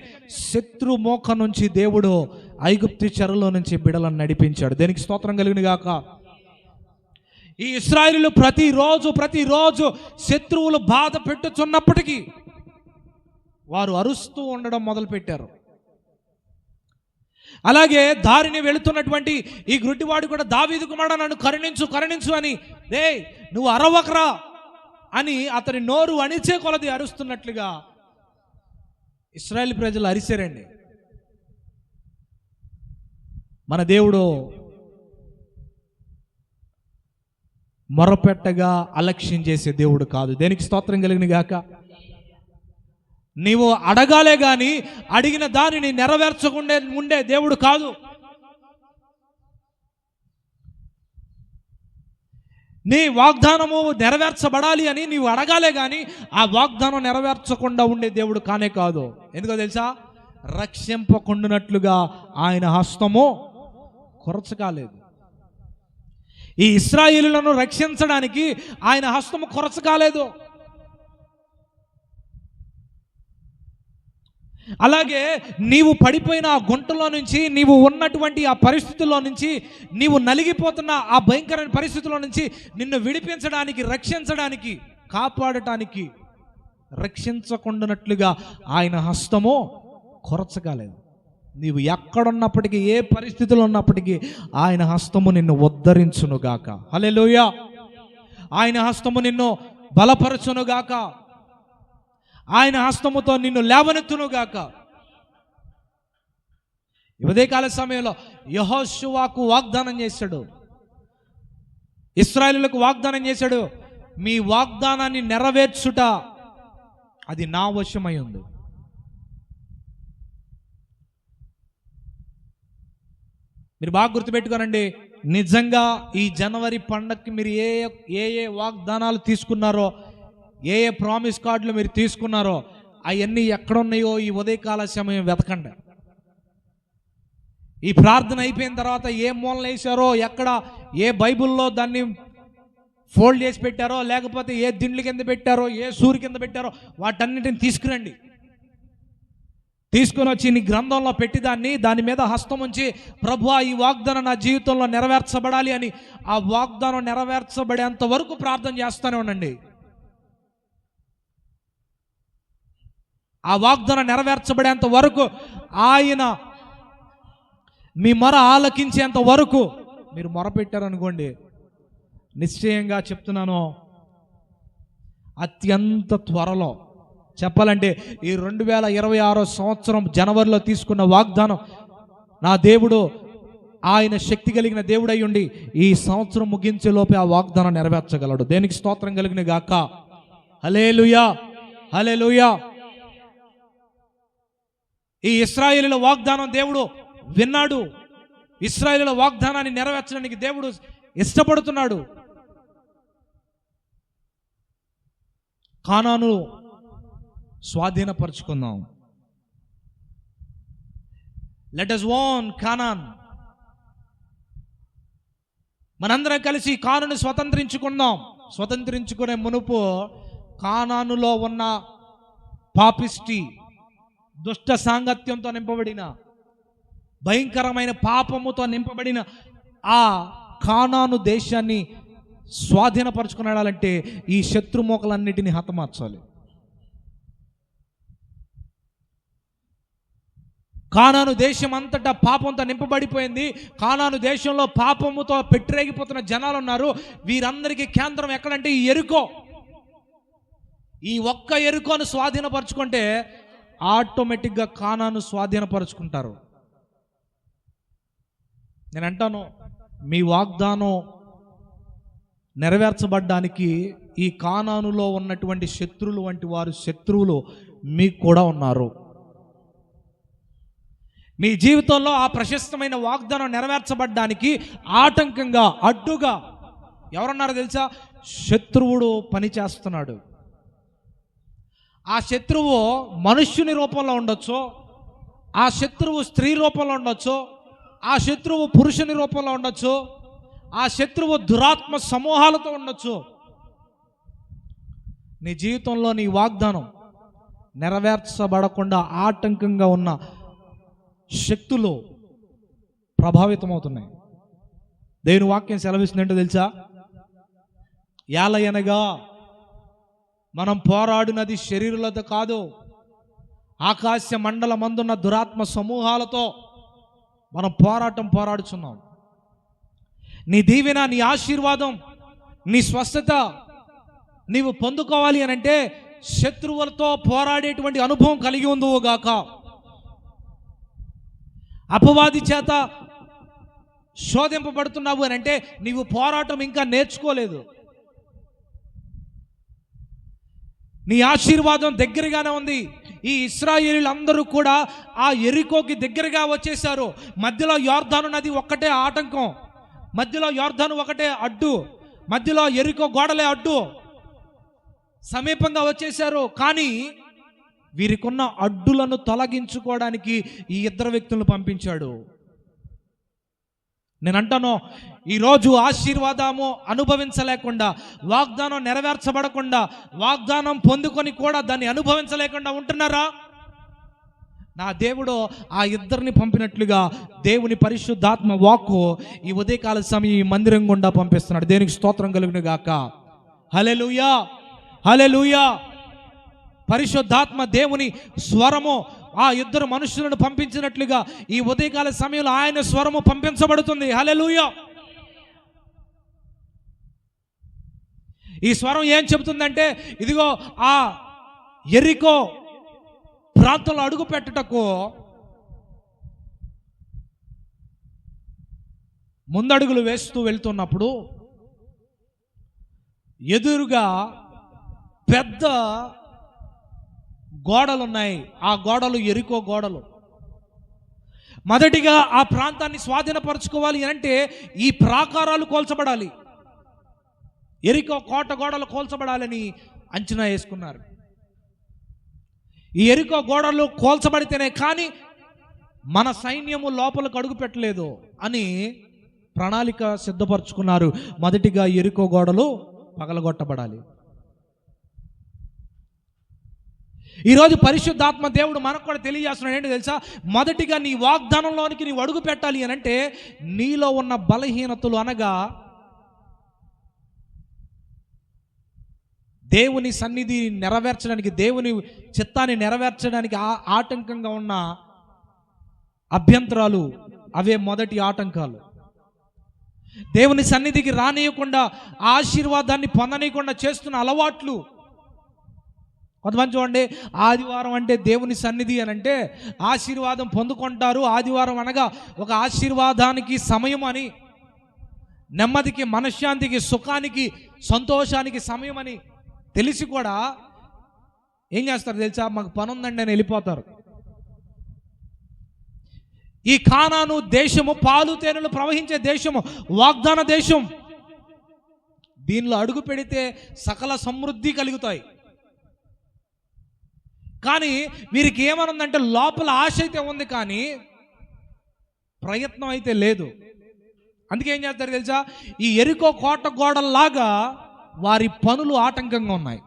Speaker 1: శత్రు మోక నుంచి దేవుడు ఐగుప్తు చెరలో నుంచి బిడలను నడిపించాడు. దేనికి స్తోత్రం కలిగిన గాక. ఈ ఇశ్రాయేలీయులు ప్రతిరోజు శత్రువులు బాధ పెట్టుచున్నప్పటికీ వారు అరుస్తూ ఉండడం మొదలుపెట్టారు. అలాగే దారిని వెళుతున్నటువంటి ఈ గుడ్డివాడు కూడా దావీదు కుమారుడా నన్ను కరుణించు కరుణించు అని, రే నువ్వు అరవకరా అని అతని నోరు అణిచే కొలది అరుస్తున్నట్లుగా ఇశ్రాయేలు ప్రజలు అరిశారండి. మన దేవుడు మొరపెట్టగా అలక్ష్యం చేసే దేవుడు కాదు. దేనికి స్తోత్రం కలిగిన గాక. నీవు అడగాలే గాని అడిగిన దానిని నెరవేర్చకుండా ఉండే దేవుడు కాదు. నీ వాగ్దానము నెరవేర్చబడాలి అని నీవు అడగాలే గాని ఆ వాగ్దానం నెరవేర్చకుండా ఉండే దేవుడు కానే కాదు. ఎందుకో తెలుసా? రక్షింపకుండానట్లుగా ఆయన హస్తము కొరచకాలేదు. ఈ ఇశ్రాయేలులను రక్షించడానికి ఆయన హస్తము కొరచకాలేదు. అలాగే నీవు పడిపోయిన ఆ గుంటలో నుంచి, నీవు ఉన్నటువంటి ఆ పరిస్థితుల్లో నుంచి, నీవు నలిగిపోతున్న ఆ భయంకరమైన పరిస్థితుల్లో నుంచి నిన్ను విడిపించడానికి, రక్షించడానికి, కాపాడటానికి, రక్షించకుండానట్లుగా ఆయన హస్తము కొరచకాలేదు. నీవు ఎక్కడున్నప్పటికీ, ఏ పరిస్థితుల్లో ఉన్నప్పటికీ ఆయన హస్తము నిన్ను ఉద్ధరించునుగాక. హల్లెలూయా. ఆయన హస్తము నిన్ను బలపరచునుగాక. ఆయన హస్తముతో నిన్ను లేవనెత్తునుగాక. ఉదయకాల సమయంలో యెహోషువకు వాగ్దానం చేశాడు, ఇశ్రాయేలులకు వాగ్దానం చేశాడు, మీ వాగ్దానాన్ని నెరవేర్చుట అది నా వశమై ఉంది. మీరు బాగా గుర్తుపెట్టుకోనండి. నిజంగా ఈ జనవరి పండగకి మీరు ఏ ఏ వాగ్దానాలు తీసుకున్నారో, ఏ ఏ ప్రామిస్ కార్డులు మీరు తీసుకున్నారో అవన్నీ ఎక్కడున్నాయో ఈ ఉదయకాల సమయం వెతకండి. ఈ ప్రార్థన అయిపోయిన తర్వాత ఏ మూలన వేసారో, ఎక్కడ ఏ బైబిల్లో దాన్ని ఫోల్డ్ చేసి పెట్టారో, లేకపోతే ఏ దిండ్ల కింద పెట్టారో, ఏ సూర్యు కింద పెట్టారో వాటన్నిటిని తీసుకురండి. తీసుకుని వచ్చి నీ గ్రంథంలో పెట్టి దాని మీద హస్తం ఉంచి, ప్రభువా ఈ వాగ్దానం నా జీవితంలో నెరవేర్చబడాలి అని ఆ వాగ్దానం నెరవేర్చబడేంత వరకు ప్రార్థన చేస్తూనే ఉండండి. ఆ వాగ్దానం నెరవేర్చబడేంత వరకు, ఆయన మీ మొర ఆలకించేంత వరకు మీరు మొరపెట్టారనుకోండి, నిశ్చయంగా చెప్తున్నాను, అత్యంత త్వరలో, చెప్పాలంటే ఈ 2026 సంవత్సరం జనవరిలో తీసుకున్న వాగ్దానం, నా దేవుడు ఆయన శక్తి కలిగిన దేవుడై ఉండి ఈ సంవత్సరం ముగించే లోపే ఆ వాగ్దానం నెరవేర్చగలడు. దేనికి స్తోత్రం కలిగిన గాక. హల్లెలూయా, హల్లెలూయా. ఈ ఇశ్రాయేలుల వాగ్దానం దేవుడు విన్నాడు. ఇశ్రాయేలుల వాగ్దానాన్ని నెరవేర్చడానికి దేవుడు ఇష్టపడుతున్నాడు. కానాను స్వాధీనపరుచుకుందాం. Let us own Canaan. మనందరం కలిసి కానాను స్వతంత్రించుకుందాం. స్వతంత్రించుకునే మునుపు కానానులో ఉన్న పాపిష్టి, దుష్ట సాంగత్యంతో నింపబడిన, భయంకరమైన పాపముతో నింపబడిన ఆ కానాను దేశాన్ని స్వాధీనపరుచుకున్నాడంటే ఈ శత్రుమోకలన్నిటిని హతమార్చాలి. కానాను దేశం అంతటా పాపంతో నింపబడిపోయింది. కానాను దేశంలో పాపముతో పెట్టిరేగిపోతున్న జనాలు ఉన్నారు. వీరందరికీ కేంద్రం ఎక్కడంటే ఈ యెరికో. ఈ ఒక్క యెరికోను స్వాధీనపరుచుకుంటే ఆటోమేటిక్గా కానాను స్వాధీనపరుచుకుంటారు. నేను అంటాను, మీ వాగ్దానం నెరవేర్చబడ్డానికి ఈ కానానులో ఉన్నటువంటి శత్రువులు వంటి వారు, శత్రువులు మీకు కూడా ఉన్నారు. మీ జీవితంలో ఆ ప్రశస్తమైన వాగ్దానం నెరవేర్చబడ్డానికి ఆటంకంగా, అడ్డుగా ఎవరున్నారో తెలుసా? శత్రువుడు పనిచేస్తున్నాడు. ఆ శత్రువు మనుష్యుని రూపంలో ఉండొచ్చు, ఆ శత్రువు స్త్రీ రూపంలో ఉండొచ్చు, ఆ శత్రువు పురుషుని రూపంలో ఉండొచ్చు, ఆ శత్రువు దురాత్మ సమూహాలతో ఉండొచ్చు. నీ జీవితంలో నీ వాగ్దానం నెరవేర్చబడకుండా ఆటంకంగా ఉన్న శక్తులు ప్రభావితమవుతున్నాయి. దేవుని వాక్యం సెలవిస్తుందంటే తెలుసా? యాలయనగా మనం పోరాడినది శరీరులతో కాదు, ఆకాశ మండల మందున్న దురాత్మ సమూహాలతో. మనం పోరాడుచున్నాం. నీ దీవెన, నీ ఆశీర్వాదం, నీ స్వస్థత నీవు పొందుకోవాలి అని అంటే శత్రువులతో పోరాడేటువంటి అనుభవం కలిగి ఉందువుగాక. అపవాది చేత శోధింపబడుతున్నావు అని అంటే నీవు పోరాటం ఇంకా నేర్చుకోలేదు. నీ ఆశీర్వాదం దగ్గరగానే ఉంది. ఈ ఇశ్రాయేలీలందరూ కూడా ఆ యెరికోకి దగ్గరగా వచ్చేసారు. మధ్యలో యోర్దాను నది ఒక్కటే ఆటంకం, మధ్యలో యోర్దాను ఒకటే అడ్డు, మధ్యలో యెరికో గోడలే అడ్డు. సమీపంగా వచ్చేసారు. కానీ వీరికున్న అడ్డులను తొలగించుకోవడానికి ఈ ఇద్దరు వ్యక్తులను పంపించాడు. నేను అంటాను, ఈరోజు ఆశీర్వాదము అనుభవించలేకుండా, వాగ్దానం నెరవేర్చబడకుండా, వాగ్దానం పొందుకొని కూడా దాన్ని అనుభవించలేకుండా ఉంటున్నారా? నా దేవుడు ఆ ఇద్దరిని పంపినట్లుగా దేవుని పరిశుద్ధాత్మ వాక్కు ఈ ఉదయకాల సమయం ఈ మందిరం గుండా పంపిస్తున్నాడు. దేనికి స్తోత్రం కలుగును గాక. హల్లెలూయా, హల్లెలూయా. పరిశుద్ధాత్మ దేవుని స్వరము ఆ ఇద్దరు మనుషులను పంపించినట్లుగా ఈ ఉదయకాల సమయంలో ఆయన స్వరము పంపించబడుతుంది. హల్లెలూయా. ఈ స్వరం ఏం చెబుతుందంటే, ఇదిగో ఆ యెరికో ప్రాంతంలో అడుగు పెట్టుటకు ముందడుగులు వేస్తూ వెళ్తున్నప్పుడు ఎదురుగా పెద్ద గోడలు ఉన్నాయి. ఆ గోడలు యెరికో గోడలు. మొదటిగా ఆ ప్రాంతాన్ని స్వాధీనపరచుకోవాలి అంటే ఈ ప్రాకారాలు కోల్చబడాలి. యెరికో కోట గోడలు కోల్చబడాలని అంచనా వేసుకున్నారు. ఈ యెరికో గోడలు కోల్చబడితేనే కానీ మన సైన్యము లోపలికి అడుగు పెట్టలేదు అని ప్రణాళిక సిద్ధపరచుకున్నారు. మొదటిగా యెరికో గోడలు పగలగొట్టబడాలి. ఈరోజు పరిశుద్ధాత్మ దేవుడు మనకు కూడా తెలియజేస్తున్నాడు. ఏంటి తెలుసా? మొదటిగా నీ వాగ్దానంలోనికి నీవు అడుగు పెట్టాలి అని అంటే నీలో ఉన్న బలహీనతలు, అనగా దేవుని సన్నిధి నెరవేర్చడానికి, దేవుని చిత్తాన్ని నెరవేర్చడానికి ఆటంకంగా ఉన్న అభ్యంతరాలు, అవే మొదటి ఆటంకాలు. దేవుని సన్నిధికి రానియకుండా, ఆశీర్వాదాన్ని పొందనీయకుండా చేస్తున్న అలవాట్లు. కొంతమంది చూడండి, ఆదివారం అంటే దేవుని సన్నిధి అని అంటే ఆశీర్వాదం పొందుకుంటారు. ఆదివారం అనగా ఒక ఆశీర్వాదానికి సమయం అని, నెమ్మదికి, మనశ్శాంతికి, సుఖానికి, సంతోషానికి సమయం అని తెలిసి కూడా ఏం చేస్తారు తెలుసా? మాకు పని ఉందండి అని వెళ్ళిపోతారు. ఈ కానాను దేశము పాలు తేనెలు ప్రవహించే దేశము, వాగ్దాన దేశం. దీనిలో అడుగు పెడితే సకల సమృద్ధి కలుగుతాయి. కానీ వీరికి ఏమనుందంటే లోపల ఆశ అయితే ఉంది, కానీ ప్రయత్నం అయితే లేదు. అందుకే ఏం చేస్తారు తెలుసా? ఈ యెరికో కోట గోడల్లాగా వారి పనులు ఆటంకంగా ఉన్నాయి.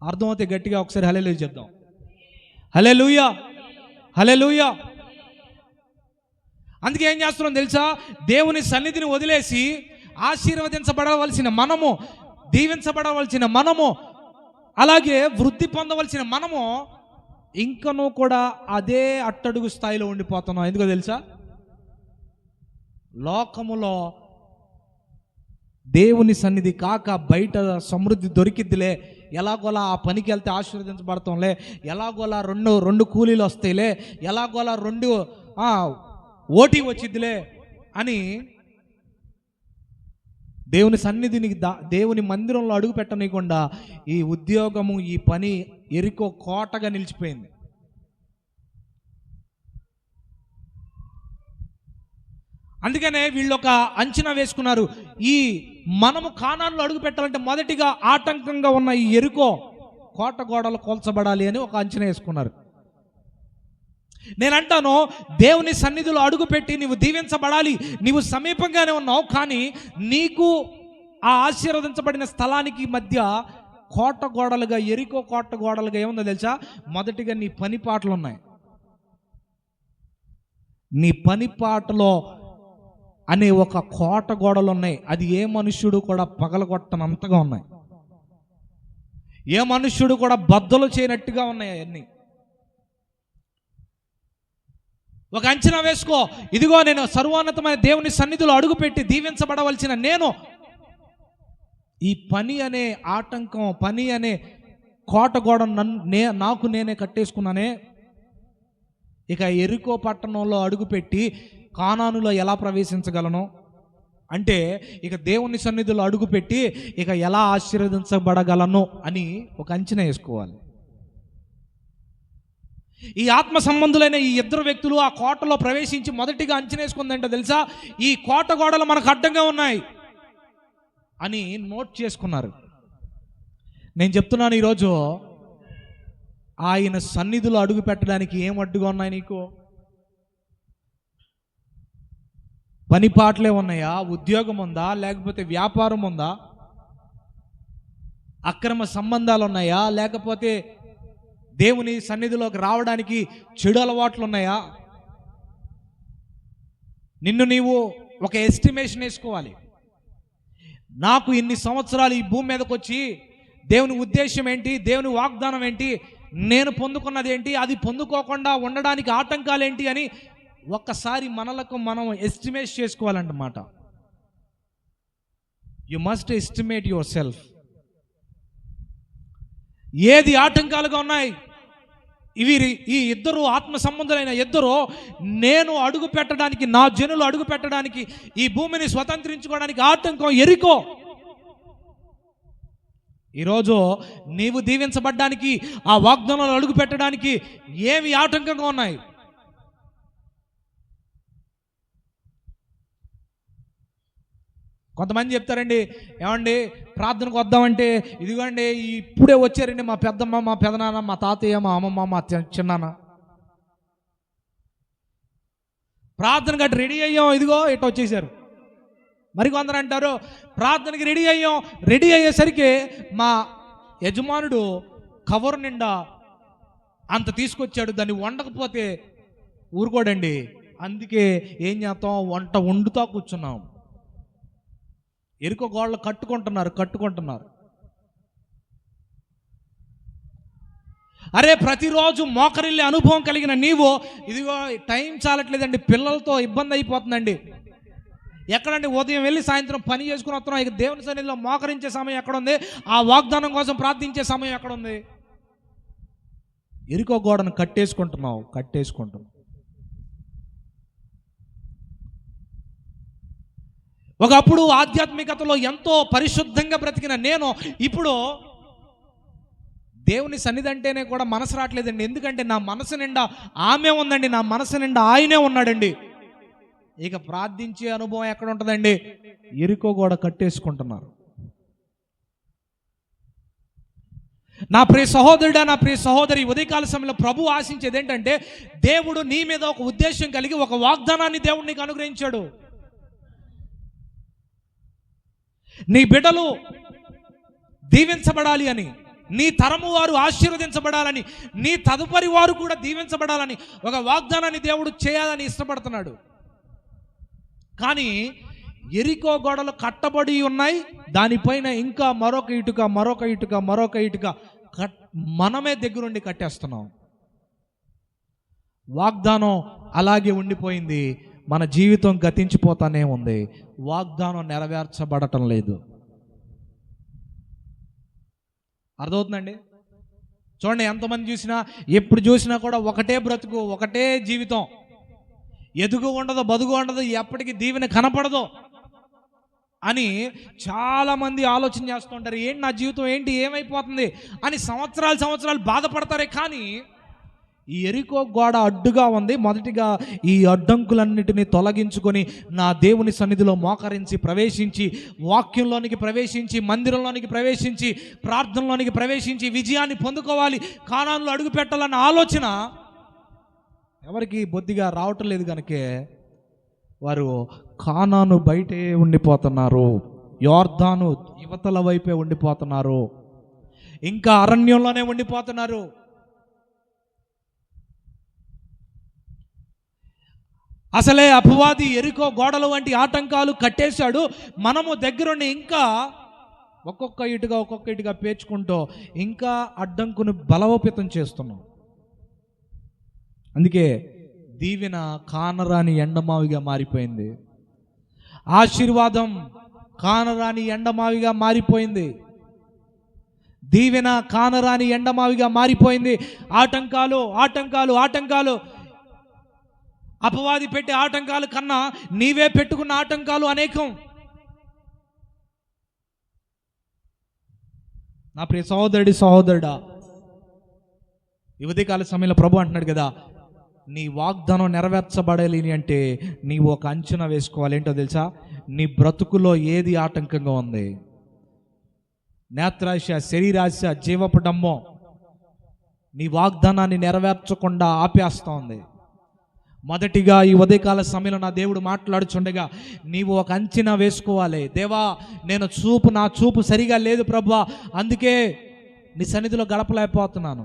Speaker 1: అర్థమవుతే గట్టిగా ఒకసారి హల్లెలూయా చెప్దాం. హల్లెలూయా, హల్లెలూయా. అందుకే ఏం చేస్తున్నాం తెలుసా? దేవుని సన్నిధిని వదిలేసి ఆశీర్వదించబడవలసిన మనము, దీవించబడవలసిన మనము, అలాగే వృద్ధి పొందవలసిన మనము ఇంకనూ కూడా అదే అట్టడుగు స్థాయిలో ఉండిపోతున్నాం. ఎందుకో తెలుసా? లోకములో దేవుని సన్నిధి కాక బయట సమృద్ధి దొరికిద్దిలే, ఎలాగోలా ఆ పనికి వెళ్తే ఆశీర్వదించబడతాంలే, ఎలాగోలా రెండు కూలీలు వస్తాయిలే, ఎలాగోలా ఓటీ వచ్చిద్దిలే అని దేవుని సన్నిధిని, దేవుని మందిరంలో అడుగు పెట్టనీయకుండా ఈ ఉద్యోగము, ఈ పని యెరికో కోటగా నిలిచిపోయింది. అందుకనే వీళ్ళు ఒక అంచనా వేసుకున్నారు. ఈ మనము కానాన్లో అడుగు పెట్టాలంటే మొదటిగా ఆటంకంగా ఉన్న ఈ యెరికో కోట గోడలు కోల్చబడాలి అని ఒక అంచనా వేసుకున్నారు. నేనంటాను, దేవుని సన్నిధిలో అడుగుపెట్టి నీవు దీవించబడాలి, నీవు సమీపంగానే ఉన్నావు, కానీ నీకు ఆ ఆశీర్వదించబడిన స్థలానికి మధ్య కోట గోడలుగా, యెరికో కోట గోడలుగా ఏముందో తెలుసా? మొదటిగా నీ పని పాటలు ఉన్నాయి. నీ పని పాటలో అనే ఒక కోట గోడలు ఉన్నాయి. అది ఏ మనుష్యుడు కూడా పగలగొట్టనంతగా ఉన్నాయి. ఏ మనుష్యుడు కూడా బద్దలు చేయనట్టుగా ఉన్నాయి అవన్నీ. ఒక అంచనా వేసుకో, ఇదిగో నేను సర్వోన్నతమైన దేవుని సన్నిధిలో అడుగుపెట్టి దీవించబడవలసిన నేను ఈ పని అనే ఆటంకం, పని అనే కోటగోడ నాకు నేనే కట్టేసుకున్నానే. ఇక యెరికో పట్టణంలో అడుగుపెట్టి కానానులో ఎలా ప్రవేశించగలను అంటే, ఇక దేవుని సన్నిధిలో అడుగుపెట్టి ఇక ఎలా ఆశీర్వదించబడగలను అని ఒక అంచనా వేసుకోవాలి. ఈ ఆత్మ సంబంధులైన ఈ ఇద్దరు వ్యక్తులు ఆ కోటలో ప్రవేశించి మొదటిగా అంచనా వేసుకుందంటే తెలుసా, ఈ కోట గోడలు మనకు అడ్డంగా ఉన్నాయి అని నోట్ చేసుకున్నారు. నేను చెప్తున్నాను, ఈరోజు ఆయన సన్నిధిలో అడుగు పెట్టడానికి ఏం అడ్డుగా ఉన్నాయి నీకు? పని పాటలే ఉన్నాయా? ఉద్యోగం ఉందా? లేకపోతే వ్యాపారం ఉందా? అక్రమ సంబంధాలు ఉన్నాయా? లేకపోతే దేవుని సన్నిధిలోకి రావడానికి చెడు అలవాట్లు ఉన్నాయా? నిన్ను నీవు ఒక ఎస్టిమేషన్ వేసుకోవాలి. నాకు ఇన్ని సంవత్సరాలు ఈ భూమి మీదకి వచ్చి దేవుని ఉద్దేశం ఏంటి, దేవుని వాగ్దానం ఏంటి, నేను పొందుకున్నది ఏంటి, అది పొందుకోకుండా ఉండడానికి ఆటంకాలు ఏంటి అని ఒక్కసారి మనలకు మనం ఎస్టిమేట్ చేసుకోవాలన్నమాట. You must estimate your self. ఏది ఆటంకాలుగా ఉన్నాయి? ఈ ఇద్దరు ఆత్మ సంబంధులైన ఇద్దరు నేను అడుగు పెట్టడానికి, నా జనులు అడుగు పెట్టడానికి, ఈ భూమిని స్వతంత్రించుకోవడానికి ఆటంకం యెరికో. ఈరోజు నీవు దీవించబడ్డానికి, ఆ వాగ్దానంలో అడుగు పెట్టడానికి ఏమి ఆటంకంగా ఉన్నాయి? కొంతమంది చెప్తారండి, ఏమండి ప్రార్థనకు వద్దామంటే ఇదిగోండి ఇప్పుడే వచ్చారండి మా పెద్దమ్మ, మా పెదనాన్న, మా తాతయ్య, మా అమ్మమ్మ, మా చిన్నాన్న, ప్రార్థన గట్టి రెడీ అయ్యాం, ఇదిగో ఇట్లా వచ్చేసారు. మరి కొందరు అంటారు ప్రార్థనకి రెడీ అయ్యాం, రెడీ అయ్యేసరికి మా యజమానుడు కవర్ నిండా అంత తీసుకొచ్చాడు, దాన్ని వండకపోతే ఊరుకోడండి, అందుకే ఏం చేస్తాం, వంట వండుతా కూర్చున్నాం. యెరికో గోడలు కట్టుకుంటున్నారు. అరే ప్రతిరోజు మోకరిల్లే అనుభవం కలిగిన నీవు ఇదిగో టైం చాలట్లేదండి, పిల్లలతో ఇబ్బంది అయిపోతుందండి. ఎక్కడండి ఉదయం వెళ్ళి సాయంత్రం పని చేసుకుని వస్తున్నాం, ఇక దేవుని సన్నిధిలో మోకరించే సమయం ఎక్కడుంది? ఆ వాగ్దానం కోసం ప్రార్థించే సమయం ఎక్కడుంది? యెరికో గోడను కట్టేసుకుంటున్నావు. ఒకప్పుడు ఆధ్యాత్మికతలో ఎంతో పరిశుద్ధంగా బ్రతికిన నేను ఇప్పుడు దేవుని సన్నిధి అంటేనే కూడా మనసు రావట్లేదండి. ఎందుకంటే నా మనసు నిండా ఆమె ఉందండి, నా మనసు నిండా ఆయనే ఉన్నాడండి. ఇక ప్రార్థించే అనుభవం ఎక్కడ ఉంటుందండి? యెరికో గోడ కట్టేసుకుంటున్నారు. నా ప్రియ సహోదరుడా, నా ప్రియ సహోదరి, ఉదయకాల సమయంలో ప్రభు ఆశించేది ఏంటంటే, దేవుడు నీ మీద ఒక ఉద్దేశం కలిగి ఒక వాగ్దానాన్ని దేవుడు నీకు అనుగ్రహించాడు. నీ బిడ్డలు దీవించబడాలి అని, నీ తరము వారు ఆశీర్వదించబడాలని, నీ తదుపరి వారు కూడా దీవించబడాలని ఒక వాగ్దానాన్ని దేవుడు చేయాలని ఇష్టపడుతున్నాడు. కానీ యెరికో గోడలు కట్టబడి ఉన్నాయి, దానిపైన ఇంకా మరొక ఇటుక మనమే దగ్గరుండి కట్టేస్తున్నాం. వాగ్దానం అలాగే ఉండిపోయింది, మన జీవితం గతించిపోతానే ఉంది, వాగ్దానం నెరవేర్చబడటం లేదు. అర్థమవుతుందండి? చూడండి, ఎంతమంది చూసినా ఎప్పుడు చూసినా కూడా ఒకటే బ్రతుకు, ఒకటే జీవితం, ఎదుగు ఉండదు, బదుగు ఉండదు, ఎప్పటికీ దీవెన కనపడదు అని చాలామంది ఆలోచన చేస్తుంటారు. ఏంటి నా జీవితం, ఏంటి ఏమైపోతుంది అని సంవత్సరాలు బాధపడతారే. కానీ ఈ యెరికో గోడ అడ్డుగా ఉంది. మొదటిగా ఈ అడ్డంకులన్నిటినీ తొలగించుకొని నా దేవుని సన్నిధిలో మోకరించి ప్రవేశించి, వాక్యంలోనికి ప్రవేశించి, మందిరంలోనికి ప్రవేశించి, ప్రార్థనలోనికి ప్రవేశించి విజయాన్ని పొందుకోవాలి, కానానులో అడుగు పెట్టాలన్న ఆలోచన ఎవరికి బొద్దిగా రావటం లేదు. కనుకే వారు కానాను బయటే ఉండిపోతున్నారు, యోర్దాను యువతల వైపే ఉండిపోతున్నారు, ఇంకా అరణ్యంలోనే ఉండిపోతున్నారు. అసలే అపవాది యెరికో గోడలు వంటి ఆటంకాలు కట్టేశాడు. మనము దగ్గరుండి ఇంకా ఒక్కొక్క ఇటుగా పేర్చుకుంటూ ఇంకా అడ్డంకును బలోపేతం చేస్తున్నాం. అందుకే దీవెన కానరాని ఎండమావిగా మారిపోయింది. ఆశీర్వాదం కానరాని ఎండమావిగా మారిపోయింది. దీవెన కానరాని ఎండమావిగా మారిపోయింది. ఆటంకాలు ఆటంకాలు ఆటంకాలు, అపవాది పెట్టే ఆటంకాలు కన్నా నీవే పెట్టుకున్న ఆటంకాలు అనేకం. నా ప్రియ సహోదరుడా, ఈ ఉదయకాల సమయంలో ప్రభు అంటున్నాడు కదా, నీ వాగ్దానం నెరవేర్చబడాలి అంటే నీవు ఒక అంచనా వేసుకోవాలి. ఏంటో తెలుసా? నీ బ్రతుకులో ఏది ఆటంకంగా ఉంది? నేత్రాశ, శరీరాశ, జీవపు డమ్మం నీ వాగ్దానాన్ని నెరవేర్చకుండా ఆపేస్తూ ఉంది. మొదటిగా ఈ ఉదయకాల సమయంలో నా దేవుడు మాట్లాడుచుండగా నీవు ఒక అంచనా వేసుకోవాలి. దేవా, నా చూపు సరిగా లేదు ప్రభువా, అందుకే నీ సన్నిధిలో గడపలేకపోతున్నాను.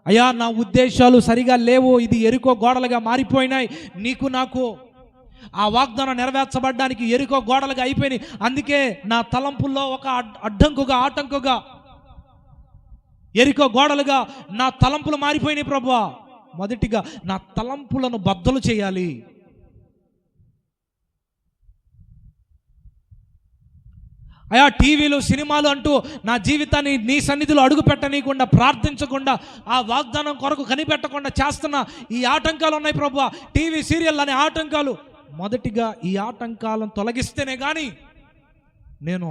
Speaker 1: అయ్యా, నా ఉద్దేశాలు సరిగా లేవు, ఇది ఎరుకో గోడలుగా మారిపోయినాయి. నీకు నాకు ఆ వాగ్దానం నెరవేర్చబడ్డానికి ఎరుకో గోడలుగా అయిపోయినాయి. అందుకే నా తలంపుల్లో ఒక ఆటంకుగా ఎరుకో గోడలుగా నా తలంపులు మారిపోయినాయి ప్రభువా. మొదటిగా నా తలంపులను బద్దలు చేయాలి. అయా, టీవీలు, సినిమాలు అంటూ నా జీవితాన్ని నీ సన్నిధిలో అడుగు పెట్టనీయకుండా, ప్రార్థించకుండా, ఆ వాగ్దానం కొరకు కనిపెట్టకుండా చేస్తున్న ఈ ఆటంకాలు ఉన్నాయి ప్రభువా. టీవీ సీరియల్ అనే ఆటంకాలు, మొదటిగా ఈ ఆటంకాలను తొలగిస్తేనే కానీ నేను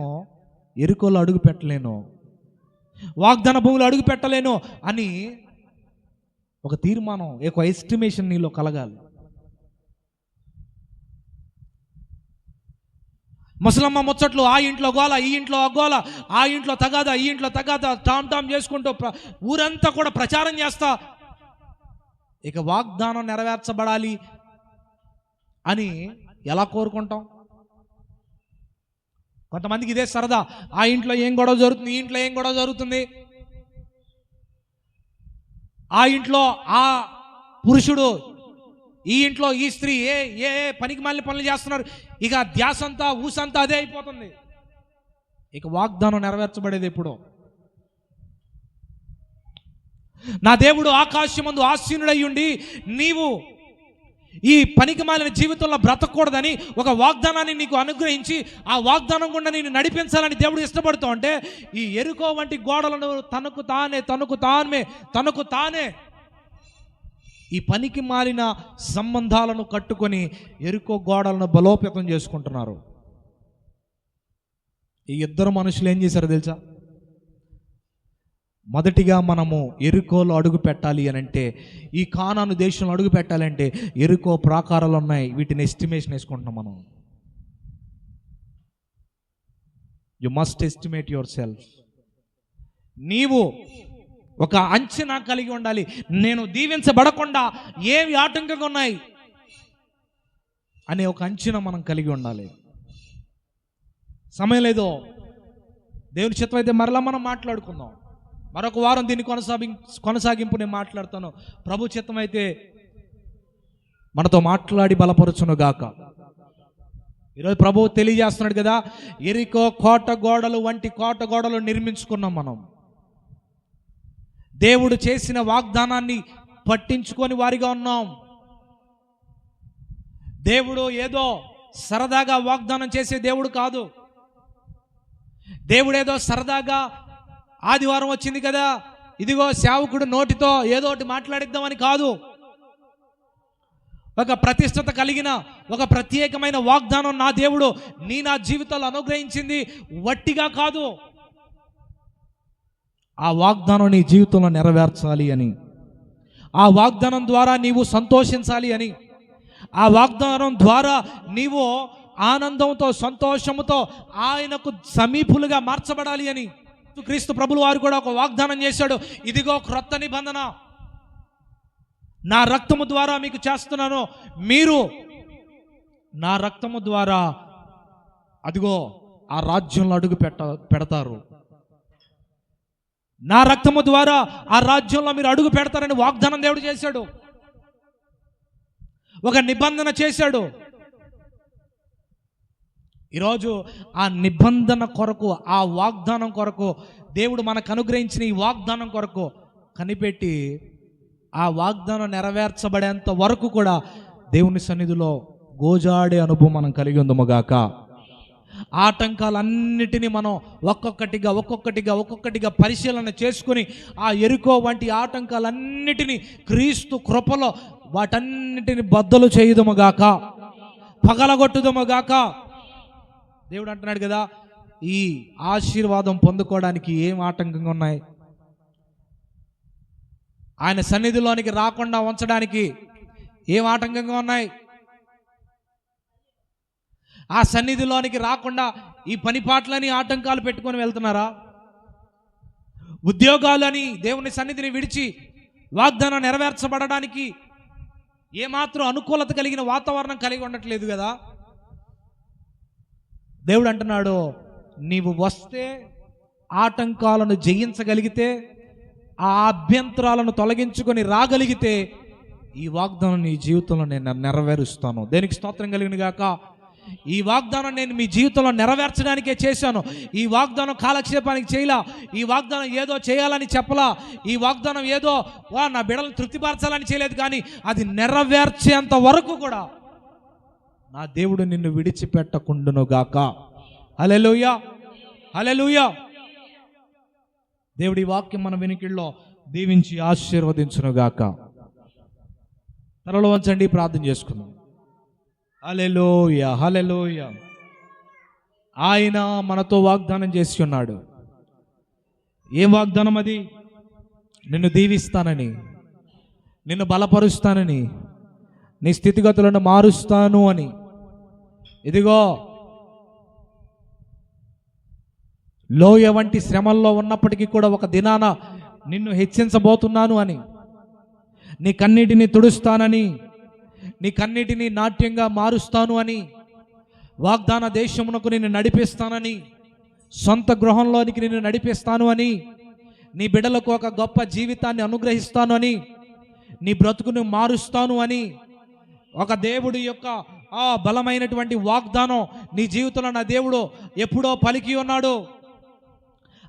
Speaker 1: ఎరుకోలో అడుగు పెట్టలేను, వాగ్దాన భూములు అడుగు పెట్టలేను అని ఒక తీర్మానం, ఒక ఎస్టిమేషన్ నీలో కలగాలి. ముసలమ్మ ముచ్చట్లు, ఆ ఇంట్లో గోల, ఈ ఇంట్లో గోల, ఆ ఇంట్లో తగాదా, ఈ ఇంట్లో తగాదా, టామ్ చేసుకుంటూ ఊరంతా కూడా ప్రచారం చేస్తా ఇక వాగ్దానం నెరవేర్చబడాలి అని ఎలా కోరుకుంటాం? కొంతమందికి ఇదే సరదా. ఆ ఇంట్లో ఏం గొడవ జరుగుతుంది, ఈ ఇంట్లో ఏం గొడవ జరుగుతుంది, ఆ ఇంట్లో ఆ పురుషుడు, ఈ ఇంట్లో ఈ స్త్రీ ఏ పనికి మాలిన పనులు చేస్తున్నారు. ఇక ధ్యాసంతా ఊసంతా అదే అయిపోతుంది. ఇక వాగ్దానం నెరవేర్చబడేది ఎప్పుడు? నా దేవుడు ఆకాశమందు ఆసీనుడై ఉండి నీవు ఈ పనికి మాలిన జీవితంలో బ్రతకూడదని ఒక వాగ్దానాన్ని నీకు అనుగ్రహించి ఆ వాగ్దానం గుండా నేను నడిపించాలని దేవుడు ఇష్టపడుతూ అంటే ఈ ఎరుకో వంటి గోడలను తనకు తానే ఈ పనికి మాలిన సంబంధాలను కట్టుకొని ఎరుకో గోడలను బలోపేతం చేసుకుంటున్నారు. ఈ ఇద్దరు మనుషులు ఏం చేశారో తెలుసా? మొదటిగా మనము ఎరుకోలో అడుగు పెట్టాలి అని అంటే, ఈ కానాను దేశంలో అడుగు పెట్టాలంటే ఎరుకో ప్రాకారాలు ఉన్నాయి, వీటిని ఎస్టిమేషన్ వేసుకుంటున్నాం మనం. You must estimate your self. నీవు ఒక అంచనా కలిగి ఉండాలి. నేను దీవించబడకుండా ఏవి ఆటంకంగా ఉన్నాయి అనే ఒక అంచనా మనం కలిగి ఉండాలి. సమయం లేదో, దేవుని చిత్తం అయితే మరలా మనం మాట్లాడుకుందాం. మరొక వారం దీన్ని కొనసాగింపు నేను మాట్లాడతాను. ప్రభు చిత్తం అయితే మనతో మాట్లాడి బలపరచును గాక. ఈరోజు ప్రభువు తెలియజేస్తున్నాడు కదా, ఎరికో కోట గోడలు వంటి కోట గోడలు నిర్మించుకున్నాం మనం. దేవుడు చేసిన వాగ్దానాన్ని పట్టించుకొని వారిగా ఉన్నాం. దేవుడు ఏదో సరదాగా వాగ్దానం చేసే దేవుడు కాదు. దేవుడు ఏదో సరదాగా ఆదివారం వచ్చింది కదా, ఇదిగో సేవకుడు నోటితో ఏదో ఒకటి మాట్లాడిద్దామని కాదు. ఒక ప్రతిష్టత కలిగిన ఒక ప్రత్యేకమైన వాగ్దానం నా దేవుడు నా జీవితంలో అనుగ్రహించింది వట్టిగా కాదు. ఆ వాగ్దానం నీ జీవితంలో నెరవేర్చాలి అని, ఆ వాగ్దానం ద్వారా నీవు సంతోషించాలి అని, ఆ వాగ్దానం ద్వారా నీవు ఆనందంతో సంతోషముతో ఆయనకు సమీపులుగా మార్చబడాలి అని క్రీస్తు ప్రభులు వారు కూడా ఒక వాగ్దానం చేశాడు. ఇదిగో క్రొత్త నిబంధన నా రక్తము ద్వారా మీకు చేస్తున్నాను, మీరు నా రక్తము ద్వారా అదిగో ఆ రాజ్యంలో అడుగు పెడతారు, నా రక్తము ద్వారా ఆ రాజ్యంలో మీరు అడుగు పెడతారని వాగ్దానం దేవుడు చేశాడు. ఒక నిబంధన చేశాడు. ఈరోజు ఆ నిబంధన కొరకు, ఆ వాగ్దానం కొరకు, దేవుడు మనకు అనుగ్రహించిన ఈ వాగ్దానం కొరకు కనిపెట్టి ఆ వాగ్దానం నెరవేర్చబడేంత వరకు కూడా దేవుని సన్నిధిలో గోజాడే అనుభవం మనం కలిగి ఉందముగాక. ఆటంకాలన్నిటినీ మనం ఒక్కొక్కటిగా పరిశీలన చేసుకుని ఆ యెరికో వంటి ఆటంకాలన్నిటినీ క్రీస్తు కృపలో వాటన్నిటిని బద్దలు చేయుదముగాక, పగలగొట్టుదముగాక. దేవుడు అంటున్నాడు కదా, ఈ ఆశీర్వాదం పొందుకోవడానికి ఏం ఆటంకంగా ఉన్నాయి? ఆయన సన్నిధిలోనికి రాకుండా ఉంచడానికి ఏం ఆటంకంగా ఉన్నాయి? ఆ సన్నిధిలోనికి రాకుండా ఈ పనిపాట్లని ఆటంకాలు పెట్టుకొని వెళ్తున్నారా? ఉద్యోగాలని దేవుని సన్నిధిని విడిచి వాగ్దానం నెరవేర్చబడడానికి ఏమాత్రం అనుకూలత కలిగిన వాతావరణం కలిగి ఉండట్లేదు కదా. దేవుడు అంటున్నాడు, నీవు వస్తే ఆటంకాలను జయించగలిగితే, ఆ అభ్యంతరాలను తొలగించుకొని రాగలిగితే ఈ వాగ్దానం నీ జీవితంలో నేను నెరవేరుస్తాను. దేనికి స్తోత్రం కలిగిన గాక. ఈ వాగ్దానం నేను మీ జీవితంలో నెరవేర్చడానికే చేశాను. ఈ వాగ్దానం కాలక్షేపానికి చేయలా, ఈ వాగ్దానం ఏదో చేయాలని చెప్పలా, ఈ వాగ్దానం ఏదో నా బిడ్డలను తృప్తిపరచాలని చేయలేదు. కానీ అది నెరవేర్చేంత వరకు కూడా నా దేవుడు నిన్ను విడిచిపెట్టకుండును గాక. హల్లెలూయా, హల్లెలూయా. దేవుడి వాక్యం మన వెనుకల్లో దీవించి ఆశీర్వదించును గాక. తలలో వంచండి, ప్రార్థన చేసుకుందాం. హల్లెలూయా, హల్లెలూయా. ఆయన మనతో వాగ్దానం చేసి ఉన్నాడు. ఏం వాగ్దానం అది? నిన్ను దీవిస్తానని, నిన్ను బలపరుస్తానని, నీ స్థితిగతులను మారుస్తాను అని. ఇదిగో లోయ వంటి శ్రమల్లో ఉన్నప్పటికీ కూడా ఒక దినాన నిన్ను హెచ్చించబోతున్నాను అని, నీ కన్నీటిని తుడుస్తానని, నీ కన్నీటిని నాట్యంగా మారుస్తాను అని, వాగ్దాన దేశమునకు నిన్ను నడిపిస్తానని, సొంత గృహంలోనికి నిన్ను నడిపిస్తాను అని, నీ బిడ్డలకు ఒక గొప్ప జీవితాన్ని అనుగ్రహిస్తాను అని, నీ బ్రతుకును మారుస్తాను అని ఒక దేవుడి యొక్క ఆ బలమైనటువంటి వాగ్దానం నీ జీవితంలో నా దేవుడు ఎప్పుడో పలికి ఉన్నాడు.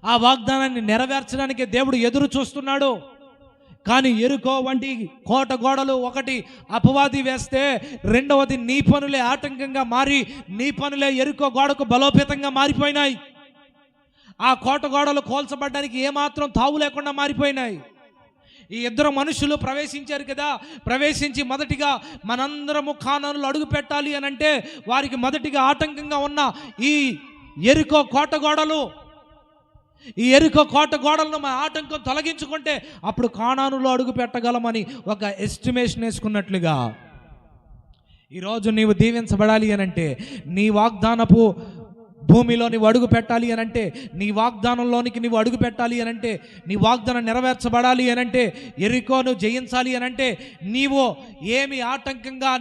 Speaker 1: ఆ వాగ్దానాన్ని నెరవేర్చడానికి దేవుడు ఎదురు చూస్తున్నాడు. కానీ యెరికో వంటి కోట గోడలు ఒకటి అపవాది వేస్తే, రెండవది నీ పనులే ఆటంకంగా మారి నీ పనులే యెరికో గోడకు బలోపేతంగా మారిపోయినాయి. ఆ కోట గోడలు కోల్చబడ్డానికి ఏమాత్రం తావు లేకుండా మారిపోయినాయి. ఈ ఇద్దరు మనుషులు ప్రవేశించారు కదా, ప్రవేశించి మొదటిగా మనందరము కానానులో అడుగు పెట్టాలి అని అంటే వారికి మొదటిగా ఆటంకంగా ఉన్న ఈ యెరికో కోట గోడలు, ఈ యెరికో కోట గోడలను మన ఆటంకం తొలగించుకుంటే అప్పుడు కానానులో అడుగు పెట్టగలమని ఒక ఎస్టిమేషన్ వేసుకున్నట్లుగా ఈరోజు నీవు దీవించబడాలి అనంటే, నీ వాగ్దానపు భూమిలో నీవు అడుగు పెట్టాలి అనంటే, నీ వాగ్దానంలోనికి నీవు అడుగు పెట్టాలి అనంటే, నీ వాగ్దానం నెరవేర్చబడాలి అనంటే, యెరికోను జయించాలి అనంటే, నీవు ఏమి ఆటంకంగా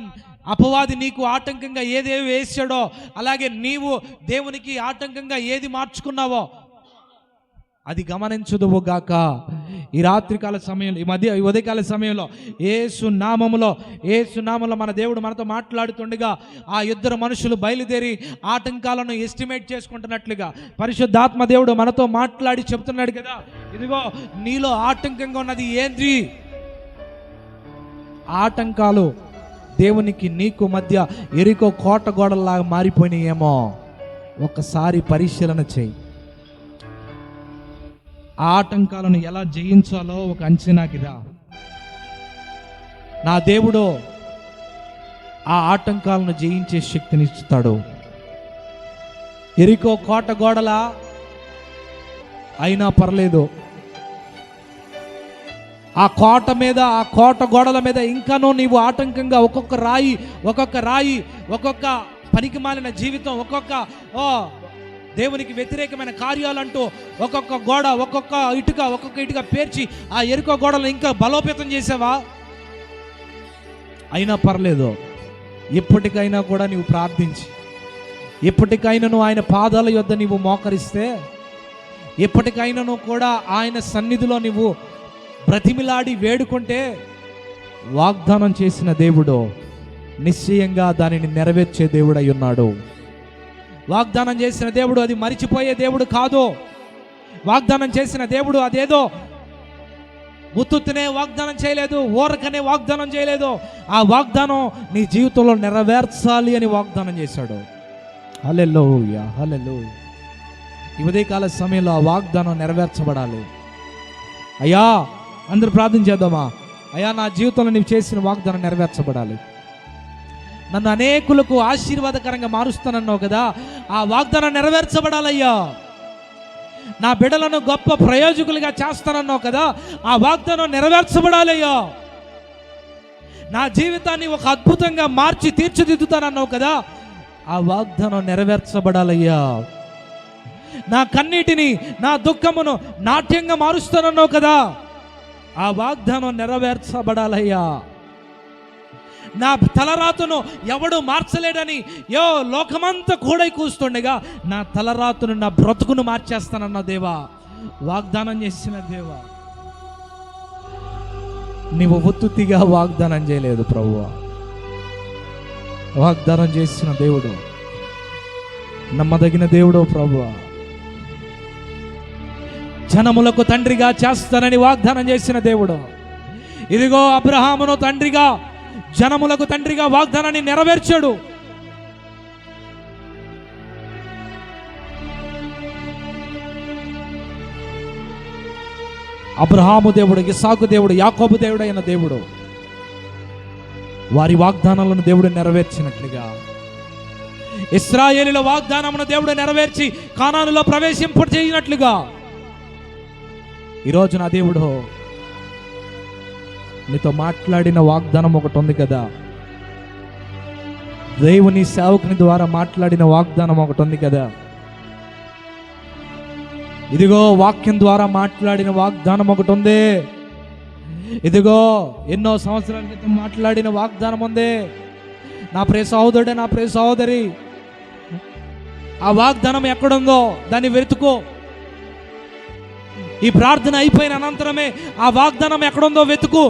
Speaker 1: అపవాది నీకు ఆటంకంగా ఏదేవి వేసాడో, అలాగే నీవు దేవునికి ఆటంకంగా ఏది మార్చుకున్నావో అది గమనించుదువుగాక. ఈ రాత్రికాల సమయంలో, ఈ ఉదయకాల సమయంలో యేసు నామములో మన దేవుడు మనతో మాట్లాడుతుండగా ఆ ఇద్దరు మనుషులు బయలుదేరి ఆటంకాలను ఎస్టిమేట్ చేసుకుంటున్నట్లుగా పరిశుద్ధాత్మ దేవుడు మనతో మాట్లాడి చెప్తున్నాడు కదా, ఇదిగో నీలో ఆటంకంగా ఉన్నది ఏంటి? ఆటంకాలు దేవునికి నీకు మధ్య యెరికో కోట గోడల్లాగా మారిపోయినాయేమో ఒకసారి పరిశీలన చేయి. ఆ ఆటంకాలను ఎలా జయించాలో ఒక అంచనాకి రా. నా దేవుడు ఆ ఆటంకాలను జయించే శక్తిని ఇస్తాడు. యెరికో కోట గోడల అయినా పర్లేదు, ఆ కోట గోడల మీద ఇంకానూ నీవు ఆటంకంగా ఒక్కొక్క రాయి ఒక్కొక్క పనికి మాలిన జీవితం, ఒక్కొక్క దేవునికి వ్యతిరేకమైన కార్యాలంటూ ఒక్కొక్క గోడ ఒక్కొక్క ఇటుక పేర్చి ఆ యెరికో గోడలు ఇంకా బలోపేతం చేసావా? అయినా పర్లేదు, ఇప్పటికైనా కూడా నీవు ప్రార్థించి, ఇప్పటికైనాను ఆయన పాదాల యొద్ద నీవు మోకరిస్తే, ఇప్పటికైనాను కూడా ఆయన సన్నిధిలో నీవు బ్రతిమిలాడి వేడుకుంటే, వాగ్దానం చేసిన దేవుడు నిశ్చయంగా దానిని నెరవేర్చే దేవుడై ఉన్నాడు. వాగ్దానం చేసిన దేవుడు అది మరిచిపోయే దేవుడు కాదు. వాగ్దానం చేసిన దేవుడు అదేదో ఉత్తునే వాగ్దానం చేయలేదు, ఊరకనే వాగ్దానం చేయలేదు. ఆ వాగ్దానం నీ జీవితంలో నెరవేర్చాలి అని వాగ్దానం చేశాడు. హల్లెలూయా, హల్లెలూయా. ఈ ఉదయకాల సమయంలో ఆ వాగ్దానం నెరవేర్చబడాలి. అయ్యా, అందరూ ప్రార్థన చేద్దామా? అయ్యా, నా జీవితంలో నీవు చేసిన వాగ్దానం నెరవేర్చబడాలి. నన్ను అనేకులకు ఆశీర్వాదకరంగా మారుస్తానన్నావు కదా, ఆ వాగ్దానం నెరవేర్చబడాలయ్యా. నా బిడ్డలను గొప్ప ప్రయోజకులుగా చేస్తానన్నావు కదా, ఆ వాగ్దానం నెరవేర్చబడాలయ్యా. నా జీవితాన్ని ఒక అద్భుతంగా మార్చి తీర్చిదిద్దుతానన్నావు కదా, ఆ వాగ్దానం నెరవేర్చబడాలయ్యా. నా కన్నీటిని, నా దుఃఖమును నాట్యంగా మారుస్తానన్నావు కదా, ఆ వాగ్దానం నెరవేర్చబడాలయ్యా. నా తలరాతును ఎవడు మార్చలేడని లోకమంతా కూడా కూస్తుండగా, నా తలరాతును, నా బ్రతుకును మార్చేస్తానన్న దేవా, వాగ్దానం చేసిన దేవా, నీవు ఉత్తుగా వాగ్దానం చేయలేదు ప్రభువా. వాగ్దానం చేసిన దేవుడు, నమ్మదగిన దేవుడు ప్రభువా. జనములకు తండ్రిగా చేస్తానని వాగ్దానం చేసిన దేవుడు, ఇదిగో అబ్రహామును తండ్రిగా, జనములకు తండ్రిగా వాగ్దానాన్ని నెరవేర్చాడు. అబ్రహాము దేవుడు, ఇస్సాకు దేవుడు, యాకోబు దేవుడు అయిన దేవుడు వారి వాగ్దానాలను దేవుడు నెరవేర్చినట్లుగా, ఇశ్రాయేలుల వాగ్దానమును దేవుడు నెరవేర్చి కానానులో ప్రవేశింపజేయనట్లుగా, ఈరోజు నా దేవుడు నీతో మాట్లాడిన వాగ్దానం ఒకటి ఉంది కదా, దేవుని సేవకుని ద్వారా మాట్లాడిన వాగ్దానం ఒకటి ఉంది కదా. ఇదిగో వాక్యం ద్వారా మాట్లాడిన వాగ్దానం ఒకటి ఉంది. ఇదిగో ఎన్నో సంవత్సరాల క్రితం మాట్లాడిన వాగ్దానం ఉంది. నా ప్రియ సహోదరుడే, నా ప్రియ సహోదరి, ఆ వాగ్దానం ఎక్కడుందో దాన్ని వెతుకో. ఈ ప్రార్థన అయిపోయిన అనంతరమే ఆ వాగ్దానం ఎక్కడుందో వెతుకు.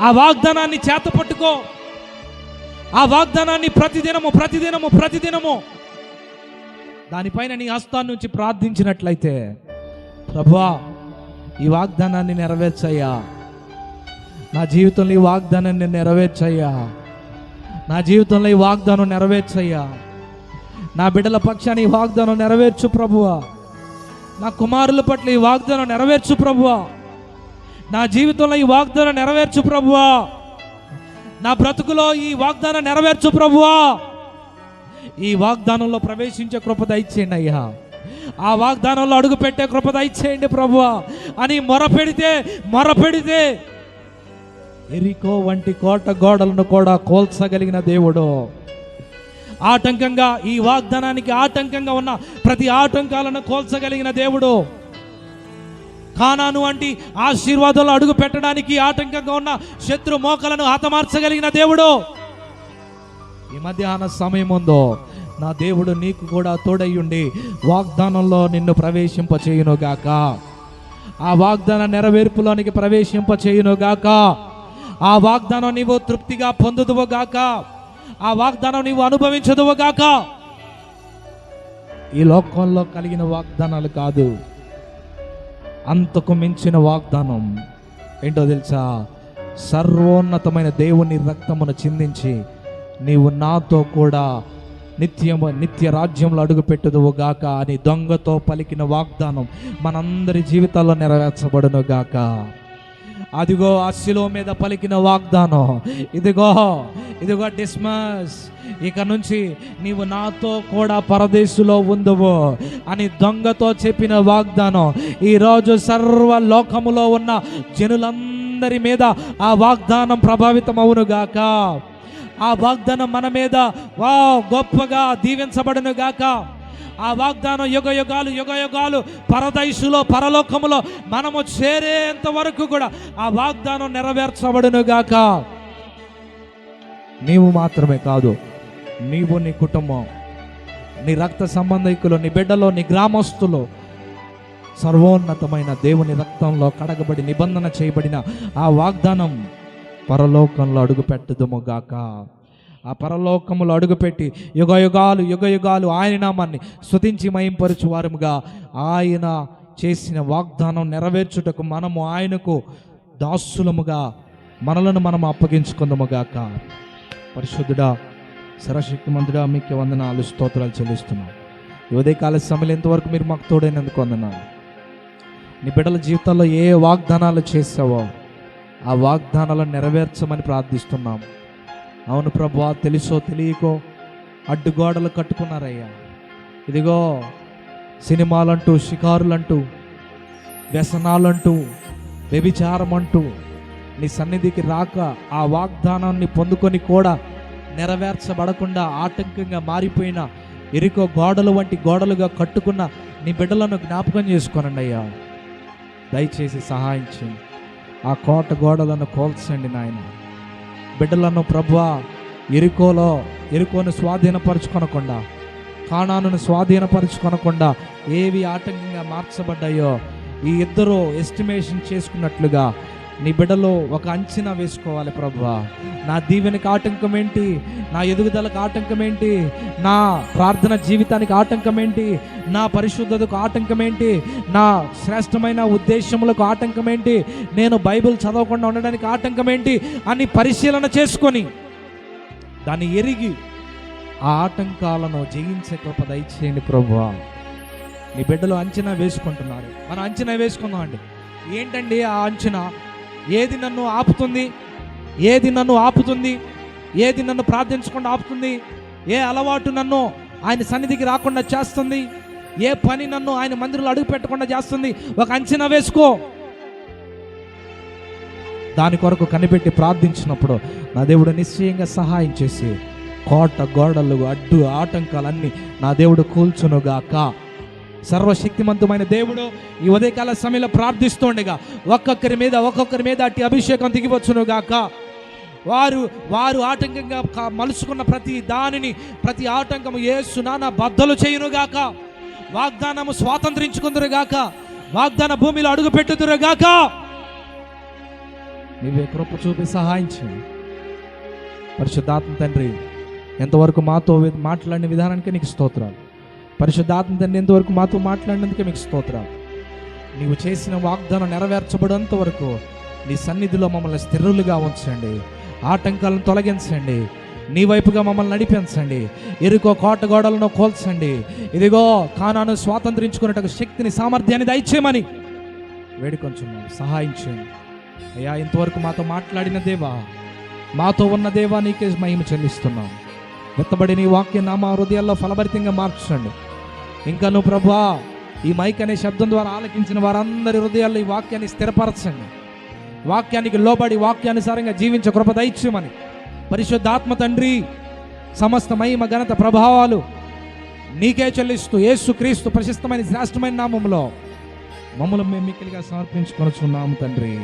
Speaker 1: ఆ వాగ్దానాన్ని చేత పట్టుకో. ఆ వాగ్దానాన్ని ప్రతిదినము దానిపైన నీ హస్తాన్ని నుంచి ప్రార్థించినట్లయితే, ప్రభువా, ఈ వాగ్దానాన్ని నెరవేర్చయ్యా, నా జీవితంలో ఈ వాగ్దానాన్ని నెరవేర్చయ్యా, నా జీవితంలో ఈ వాగ్దానం నెరవేర్చయ్యా, నా బిడ్డల పక్షాన్ని ఈ వాగ్దానం నెరవేర్చు ప్రభువా, నా కుమారుల పట్ల ఈ వాగ్దానం నెరవేర్చు ప్రభువా, నా జీవితంలో ఈ వాగ్దానం నెరవేర్చు ప్రభువా, నా బ్రతుకులో ఈ వాగ్దానం నెరవేర్చు ప్రభువా. ఈ వాగ్దానంలో ప్రవేశించే కృప దయచేయండి అయ్యా, ఆ వాగ్దానంలో అడుగు పెట్టే కృప దయచేయండి ప్రభువా అని మొరపెడితే ఎరికో వంటి కోట గోడలను కూడా కోల్చగలిగిన దేవుడు, ఆటంకంగా, ఈ వాగ్దానానికి ఆటంకంగా ఉన్న ప్రతి ఆటంకాలను కోల్చగలిగిన దేవుడు, కానాను వంటి ఆశీర్వాదాలు అడుగు పెట్టడానికి ఆటంకంగా ఉన్న శత్రు మోకలను హతమార్చగలిగిన దేవుడు, ఈ మధ్యాహ్న సమయం ఉందో నా దేవుడు నీకు కూడా తోడయ్యుండి వాగ్దానంలో నిన్ను ప్రవేశింపచేయునుగాక, ఆ వాగ్దాన నెరవేర్పులోనికి ప్రవేశింపచేయునుగాక, ఆ వాగ్దానం నీవు తృప్తిగా పొందుదువుగాక, ఆ వాగ్దానం నీవు అనుభవించదువుగాక. ఈ లోకంలో కలిగిన వాగ్దానాలు కాదు, అంతకు మించిన వాగ్దానం ఏంటో తెలుసా? సర్వోన్నతమైన దేవుని రక్తమును చిందించి నీవు నాతో కూడా నిత్య రాజ్యంలో అడుగు పెట్టుదువుగాక అని దొంగతో పలికిన వాగ్దానం మనందరి జీవితాల్లో నెరవేర్చబడును గాక. అదిగో ఆ శిలువ మీద పలికిన వాగ్దానం, ఇదిగో డిస్మస్, ఇక నుంచి నీవు నాతో కూడా పరదేశులో ఉందువు అని దొంగతో చెప్పిన వాగ్దానం ఈరోజు సర్వ లోకములో ఉన్న జనులందరి మీద ఆ వాగ్దానం ప్రభావితం అవునుగాక. ఆ వాగ్దానం మన మీద గొప్పగా దీవించబడును గాక. ఆ వాగ్దానం యుగయుగాలు పరదైసులో, పరలోకములో మనము చేరేంత వరకు కూడా ఆ వాగ్దానం నెరవేర్చబడును గాక. నీవు మాత్రమే కాదు, నీవు, నీ కుటుంబం, నీ రక్త సంబంధికులు, నీ బిడ్డలో, నీ గ్రామస్తులు సర్వోన్నతమైన దేవుని రక్తంలో కడగబడి నిబంధన చేయబడిన ఆ వాగ్దానం పరలోకంలో అడుగు పెట్టుదుముగాక. ఆ పరలోకములో అడుగుపెట్టి యుగయుగాలు ఆయన నామాన్ని స్తుతించి మహింపరచు వారముగా ఆయన చేసిన వాగ్దానం నెరవేర్చుటకు మనము ఆయనకు దాసులముగా మనలను మనం అప్పగించుకుందాముగాక. పరిశుద్ధుడా, సర్వశక్తిమంతుడా, మీకు వందనాలు, స్తోత్రాలు చెల్లిస్తున్నాం. ఈ ఉదయకాల సమయంలో ఎంతవరకు మీరు మాకు తోడైనందుకు వందనాలు. నీ బిడ్డల జీవితాల్లో ఏ వాగ్దానాలు చేసావో ఆ వాగ్దానాలను నెరవేర్చమని ప్రార్థిస్తున్నాం. అవును ప్రభువా, తెలుసో తెలియకో అడ్డుగోడలు కట్టుకున్నారయ్యా. ఇదిగో సినిమాలంటూ, షికారులంటూ, వ్యసనాలంటూ, వ్యభిచారం అంటూ నీ సన్నిధికి రాక ఆ వాగ్దానాన్ని పొందుకొని కూడా నెరవేర్చబడకుండా ఆటంకంగా మారిపోయిన ఎరికో గోడలు వంటి గోడలుగా కట్టుకున్న నీ బిడ్డలను జ్ఞాపకం చేసుకోనండి అయ్యా. దయచేసి సహాయం చేయండి. ఆ కోట గోడలను కోల్చండి నాయన. బిడ్డలను ప్రభువా ఎరుకోను స్వాధీనపరచుకొనకుండా, కానానును స్వాధీనపరచుకొనకుండా ఏవి ఆటంకంగా మార్చబడ్డాయో ఈ ఇద్దరు ఎస్టిమేషన్ చేసుకున్నట్లుగా నీ బిడ్డలో ఒక అంచనా వేసుకోవాలి ప్రభువా. నా దీవెనకి ఆటంకం ఏంటి, నా ఎదుగుదలకు ఆటంకం ఏంటి, నా ప్రార్థన జీవితానికి ఆటంకం ఏంటి, నా పరిశుద్ధతకు ఆటంకం ఏంటి, నా శ్రేష్టమైన ఉద్దేశములకు ఆటంకం ఏంటి, నేను బైబిల్ చదవకుండా ఉండడానికి ఆటంకం ఏంటి అని పరిశీలన చేసుకొని దాన్ని ఎరిగి ఆ ఆటంకాలను జయించే కృప దయచేయండి ప్రభువా. నీ బిడ్డలు అంచనా వేసుకుంటున్నారు. మనం అంచనా వేసుకుందాం అండి. ఏంటండి ఆ అంచనా? ఏది నన్ను ఆపుతుంది, ఏది నన్ను ప్రార్థించకుండా ఆపుతుంది, ఏ అలవాటు నన్ను ఆయన సన్నిధికి రాకుండా చేస్తుంది, ఏ పని నన్ను ఆయన మందిరంలో అడుగు పెట్టకుండా చేస్తుంది? ఒక అంచనా వేసుకో. దాని కొరకు కనిపెట్టి ప్రార్థించినప్పుడు నా దేవుడు నిశ్చయంగా సహాయం చేసి కోట గోడలు అడ్డు ఆటంకాలన్నీ నా దేవుడు కూల్చునుగాక. సర్వశక్తిమంతమైన దేవుడు ఈ ఉదయకాల సమయంలో ప్రార్థిస్తుండగా ఒక్కొక్కరి మీద అట్టి అభిషేకం దిగివచ్చునుగాక. వారు ఆటంకంగా మలుచుకున్న ప్రతి ఆటంకము యేసు నామమున బద్దలు చేయునుగాక. వాగ్దానము స్వాతంత్రించుకుందురుగాక. వాగ్దాన భూమిలో అడుగు పెట్టుదురుగాక. నీవే కృప చూపి సహాయం చేయి. పరిశుద్ధాత్మ తండ్రి, ఎంతవరకు మాతో మాట్లాడిన విధానానికి నీకు స్తోత్రాలు. పరిశుద్ధాత్మ తండ్రి, ఎంతవరకు మాతో మాట్లాడినందుకే మీకు స్తోత్రాలు. నీవు చేసిన వాగ్దానం నెరవేర్చబడేంత వరకు నీ సన్నిధిలో మమ్మల్ని స్థిరులుగా ఉంచండి. ఆటంకాలను తొలగించండి. నీ వైపుగా మమ్మల్ని నడిపించండి. ఎరుకో కోట గోడలను కోల్చండి. ఇదిగో కానాను స్వాతంత్రించుకునేట శక్తిని, సామర్థ్యాన్ని దయచేయమని వేడుకొంచున్నాం. సహాయం చేయండి అయ్యా. ఇంతవరకు మాతో మాట్లాడిన దేవా, మాతో ఉన్న దేవా, నీకే మహిమ చెల్లిస్తున్నాం. వెత్తబడి నీ వాక్యం నా మా హృదయాల్లో ఫలభరితంగా మార్చండి. ఇంకా నువ్వు ప్రభువా, ఈ మైక్ అనే శబ్దం ద్వారా ఆలకించిన వారందరి హృదయాల్లో ఈ వాక్యాన్ని స్థిరపరచండి. వాక్యానికి లోబడి వాక్యానుసారంగా జీవించే కృప దయచేయమని పరిశుద్ధాత్మ తండ్రి, సమస్త మహిమ ఘనత ప్రభావాలు నీకే చెల్లిస్తూ యేసుక్రీస్తు ప్రశస్తమైన శ్రేష్టమైన నామములో మమ్మల్ని మేము మిక్కిలిగా సమర్పించుకొనుచున్నాము తండ్రి.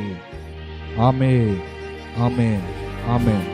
Speaker 1: ఆమేన్, ఆమేన్, ఆమేన్.